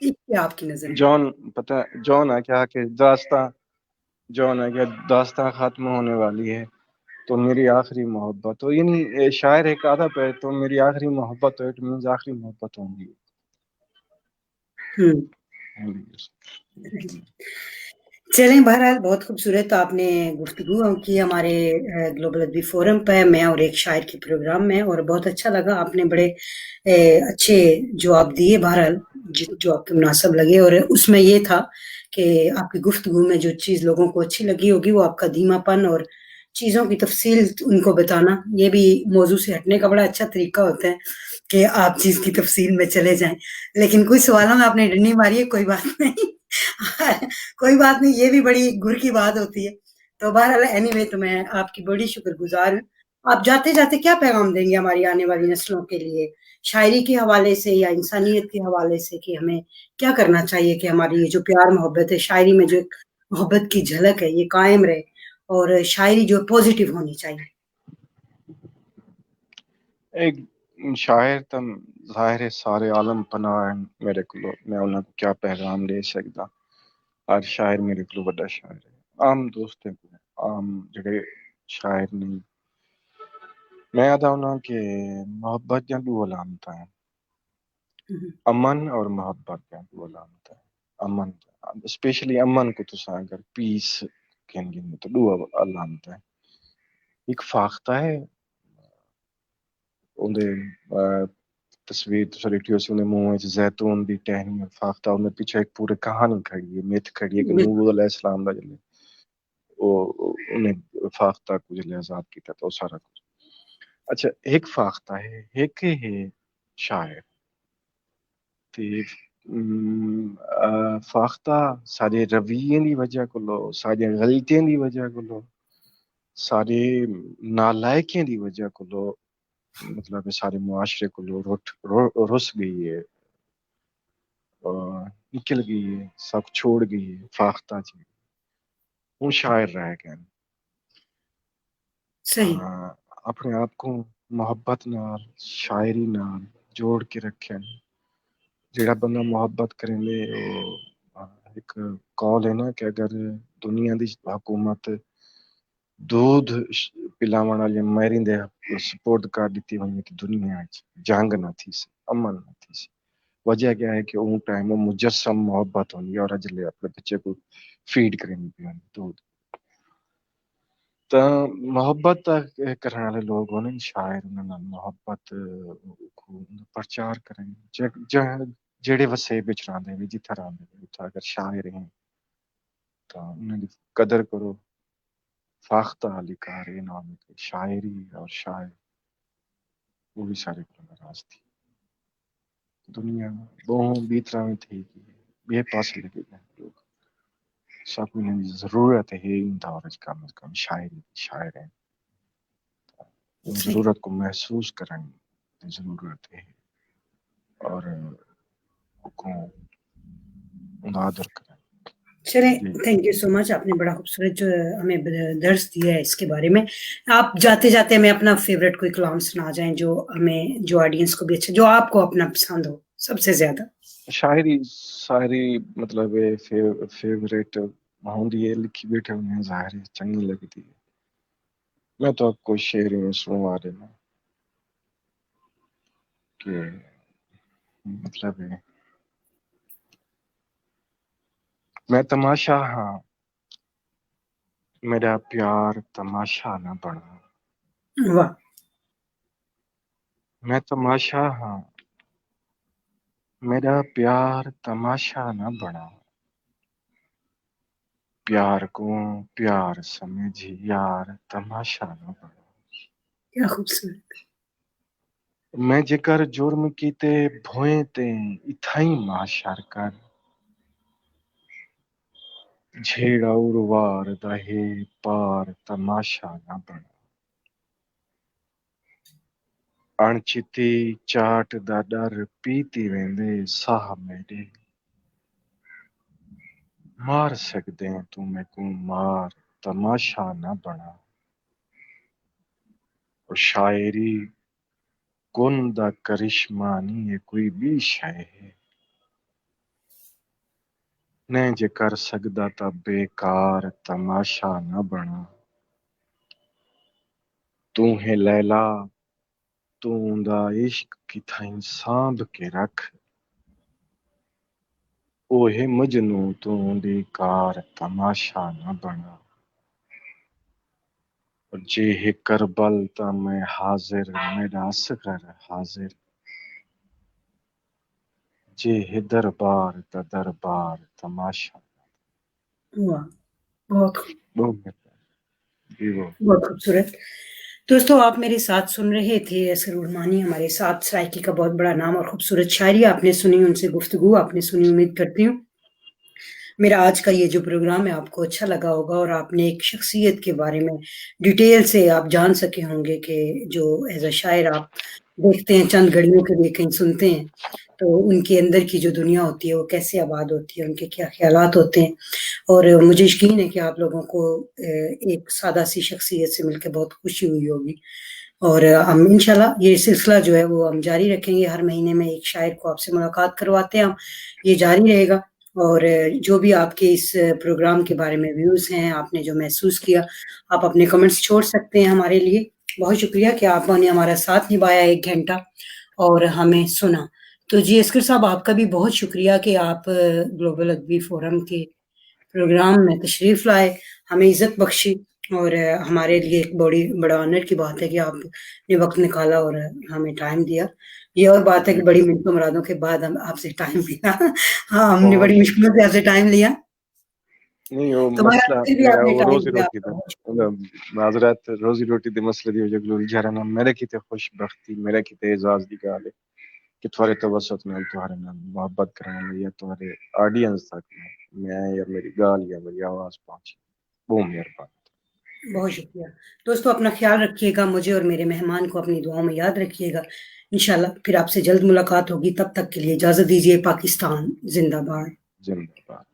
عشق کیا آپ کی نظر میں؟ جون پتہ جون ہے کیا کہ داستاں جون ہے کہ داستاں ختم ہونے والی ہے تو میری آخری محبت ہو، یعنی شاعر ایک آدھا پہ تو میری آخری محبت ہو، اٹ مینز آخری محبت ہوگی. چلیں، بہرحال بہت خوبصورت آپ نے گفتگو کی ہمارے گلوبل ادبی فورم پہ، میں اور ایک شاعر کے پروگرام میں، اور بہت اچھا لگا. آپ نے بڑے اچھے جواب دیے، بہرحال جو آپ کے مناسب لگے، اور اس میں یہ تھا کہ آپ کی گفتگو میں جو چیز لوگوں کو اچھی لگی ہوگی وہ آپ کا دھیما پن اور چیزوں کی تفصیل ان کو بتانا، یہ بھی موضوع سے ہٹنے کا بڑا اچھا طریقہ ہوتا ہے کہ آپ چیز کی تفصیل میں چلے جائیں. لیکن کچھ سوالوں میں آپ نے ڈنڈی ماری ہے، کوئی بات نہیں کوئی بات نہیں، یہ بھی بڑی گر کی بات ہوتی ہے. تو بہرحال اینی وے، تو میں آپ کی بڑی شکر گزار ہوں. آپ جاتے جاتے کیا پیغام دیں گے ہماری آنے والی نسلوں کے لیے، شاعری کے حوالے سے یا انسانیت کے حوالے سے، کہ ہمیں کیا کرنا چاہیے کہ ہماری یہ جو پیار محبت ہے، شاعری میں جو ایک محبت کی جھلک ہے، یہ قائم رہے، اور شاعری جو پازیٹیو ہونی چاہیے؟ ایک شاعر تم ظاہر ہے سارے عالم پناہ ہیں میرے کو، میں انہاں کو کیا پیغام دے سکتا. ہر شاعر میرے کو بڑا شاعر ہے، عام دوست ہے، عام جڑے شاعر نہیں. میں آتا ہوں کہ محبت یا دو علامت ہیں، امن اور محبت یا دو علامت ہے. امن اسپیشلی امن کو تو اگر پیس کہیں گے تو دو علامت ہے. ایک فاختہ ہے، اندے تصویر تو لکھی ہوئی اندے منہ وچ زیتون دی ٹہنی فاختہ، اندے پیچھے ایک پوری کہانی کھڑی ہے، میتھ کھڑی ہے کہ نوح علیہ السلام دا جلے او انہیں فاختہ کو جلے آزاد کیتا تو سارا کچھ. اچھا، ایک فاختہ ہے، ایک ہے شاعر. تے فاختہ سارے رویے دی وجہ کو لو، ساری غلطیاں دی وجہ کو لو، ساری نالائکیاں دی وجہ کو لو مطلب سارے معاشرے کو رس گئی ہے اور نکل گئی ہے، سب چھوڑ گئی ہے، فاختہ جی ہوں شاعر رہ گئے صحیح اپنے آپ کو محبت نال شاعری نال جوڑ کے رکھے جڑا بندہ محبت کریں گے ایک کال ہے نا کہ اگر دنیا دی حکومت دودھ پلاون والی میرین دے سپورٹ کر دیتی ہوئی کہ دنیا جنگ نہ تھی سی امن نہ تھی سی وجہ کیا ہے کہ اون ٹائم وہ مجسم محبت ہونی اور اجلے اپنے بچے کو فیڈ کریں پی دودھ تو محبت کرنے والے لوگ ہونے شاعر انہوں محبت کو پرچار کریں جڑے وسے بچرا دے بھی جتھا رہا دے اگر شاعر ہیں تو انہوں کی قدر کرو فاختہ علی کار نام شاعری اور شاعر وہ بھی سارے کو ناراض تھی دنیا بہوں بیترا میں تھی بے پاس لگے گئے لوگ سب انہیں ضرورت ہے ان دور کم از کم شاعری شاعر ہیں صحیح ضرورت کو محسوس کرنے کی ضرورت ہے اور حکومت آدر کریں چلیں جی تھینک یو سو مچ آپ نے بڑا خوبصورت جو ہمیں درس دیا ہے اس کے بارے میں آپ جاتے جاتے ہمیں اپنا فیوریٹ کوئی کلام سنا جائیں جو ہمیں جو آڈینس کو بھی اچھا جو آپ کو اپنا پسند ہو سب سے زیادہ شاعری مطلب فیوریٹ ہوندی ہے لکھی بیٹھے ہوئے ہیں ظاہر ہے چنگی لگتی ہے میں تو آپ کو شعر میں سنوا دینا کہ مطلب ہے میں تماشا ہاں میرا پیار تماشا نہ بنا واہ میں تماشا ہاں میرا پیار تماشا نہ بنا پیار کو پیار سمجھی یار تماشا نہ بنا کیا خوبصورت میں جکر جرم کیتے بھوئیں تے اتھائیں معاشر کر جھیڑا اروار دہے پار تماشا نہ بنا اਣچتی چاٹ دا ڈر پیتی ویندے ساہ میرے مار سکدے تو میں کو مار تماشا نہ بنا اور شاعری کن دا کرشمہ نہیں ہے کوئی بھی شے ہے نہیں جے کر سکدا تا بیکار تماشا نہ بنا تو ہے لیلا تو دا عشق کی تھائیں سانب کے رکھ او ہے مجنوں تو دی کار تماشا نہ بنا اور جے ہے کربل تا میں حاضر میرا اصغر حاضر جے ہے دربار تا دربار تماشا واہ بہت جی وہ بہت خوبصورت دوستوں آپ میرے ساتھ سن رہے تھے اصغر عرمانی ہمارے ساتھ سرائکی کا بہت بڑا نام اور خوبصورت شاعری آپ نے سنی ان سے گفتگو آپ نے سنی امید کرتی ہوں میرا آج کا یہ جو پروگرام ہے آپ کو اچھا لگا ہوگا اور آپ نے ایک شخصیت کے بارے میں ڈیٹیل سے آپ جان سکے ہوں گے کہ جو ایز اے شاعر آپ دیکھتے ہیں چند گھڑیوں کے لیے کہیں سنتے ہیں تو ان کے اندر کی جو دنیا ہوتی ہے وہ کیسے آباد ہوتی ہے ان کے کیا خیالات ہوتے ہیں اور مجھے یقین ہے کہ آپ لوگوں کو ایک سادہ سی شخصیت سے مل کے بہت خوشی ہوئی ہوگی اور ہم انشاءاللہ یہ سلسلہ جو ہے وہ ہم جاری رکھیں گے ہر مہینے میں ایک شاعر کو آپ سے ملاقات کرواتے ہیں ہم یہ جاری رہے گا اور جو بھی آپ کے اس پروگرام کے بارے میں ویوز ہیں آپ نے جو محسوس کیا آپ اپنے کمنٹس چھوڑ سکتے ہیں ہمارے لیے بہت شکریہ کہ آپ نے ہمارا ساتھ نبھایا 1 گھنٹہ اور ہمیں سنا تو جی اسکر صاحب آپ کا بھی بہت شکریہ کہ آپ گلوبل ادبی فورم کے پروگرام میں تشریف لائے ہمیں عزت بخشی اور ہمارے لیے ایک بڑا آنر کی بات ہے کہ آپ نے وقت نکالا اور ہمیں ٹائم دیا یہ اور بات ہے کہ بڑی منتوں مرادوں کے بعد ہم آپ سے ٹائم لیا ہاں ہم نے بڑی مشکلوں سے آپ سے ٹائم لیا نہیں وہ تو مسئلہ پھر بھی آپ نے وہ ٹائم روزی دیا روٹی آپ کا دا بہت شکریہ معذرت روزی روٹی دے مسئلے دی وجہ گلوری جہرنا میرے کیتے خوش بختی میرے کیتے اعزاز دی گال ہے کہ تھوڑے توسط نال تمہارے نال محبت کرنے یا تمہارے آڈینس تک میں یا میری گال یا میری آواز پہنچی بہت مہربانی بہت شکریہ دوستو، اپنا خیال رکھیے گا، مجھے اور میرے مہمان کو اپنی دعاؤں میں یاد رکھیے گا، انشاءاللہ پھر آپ سے جلد ملاقات ہوگی، تب تک کے لیے اجازت دیجیے۔ پاکستان زندہ باد۔ زندہ باد۔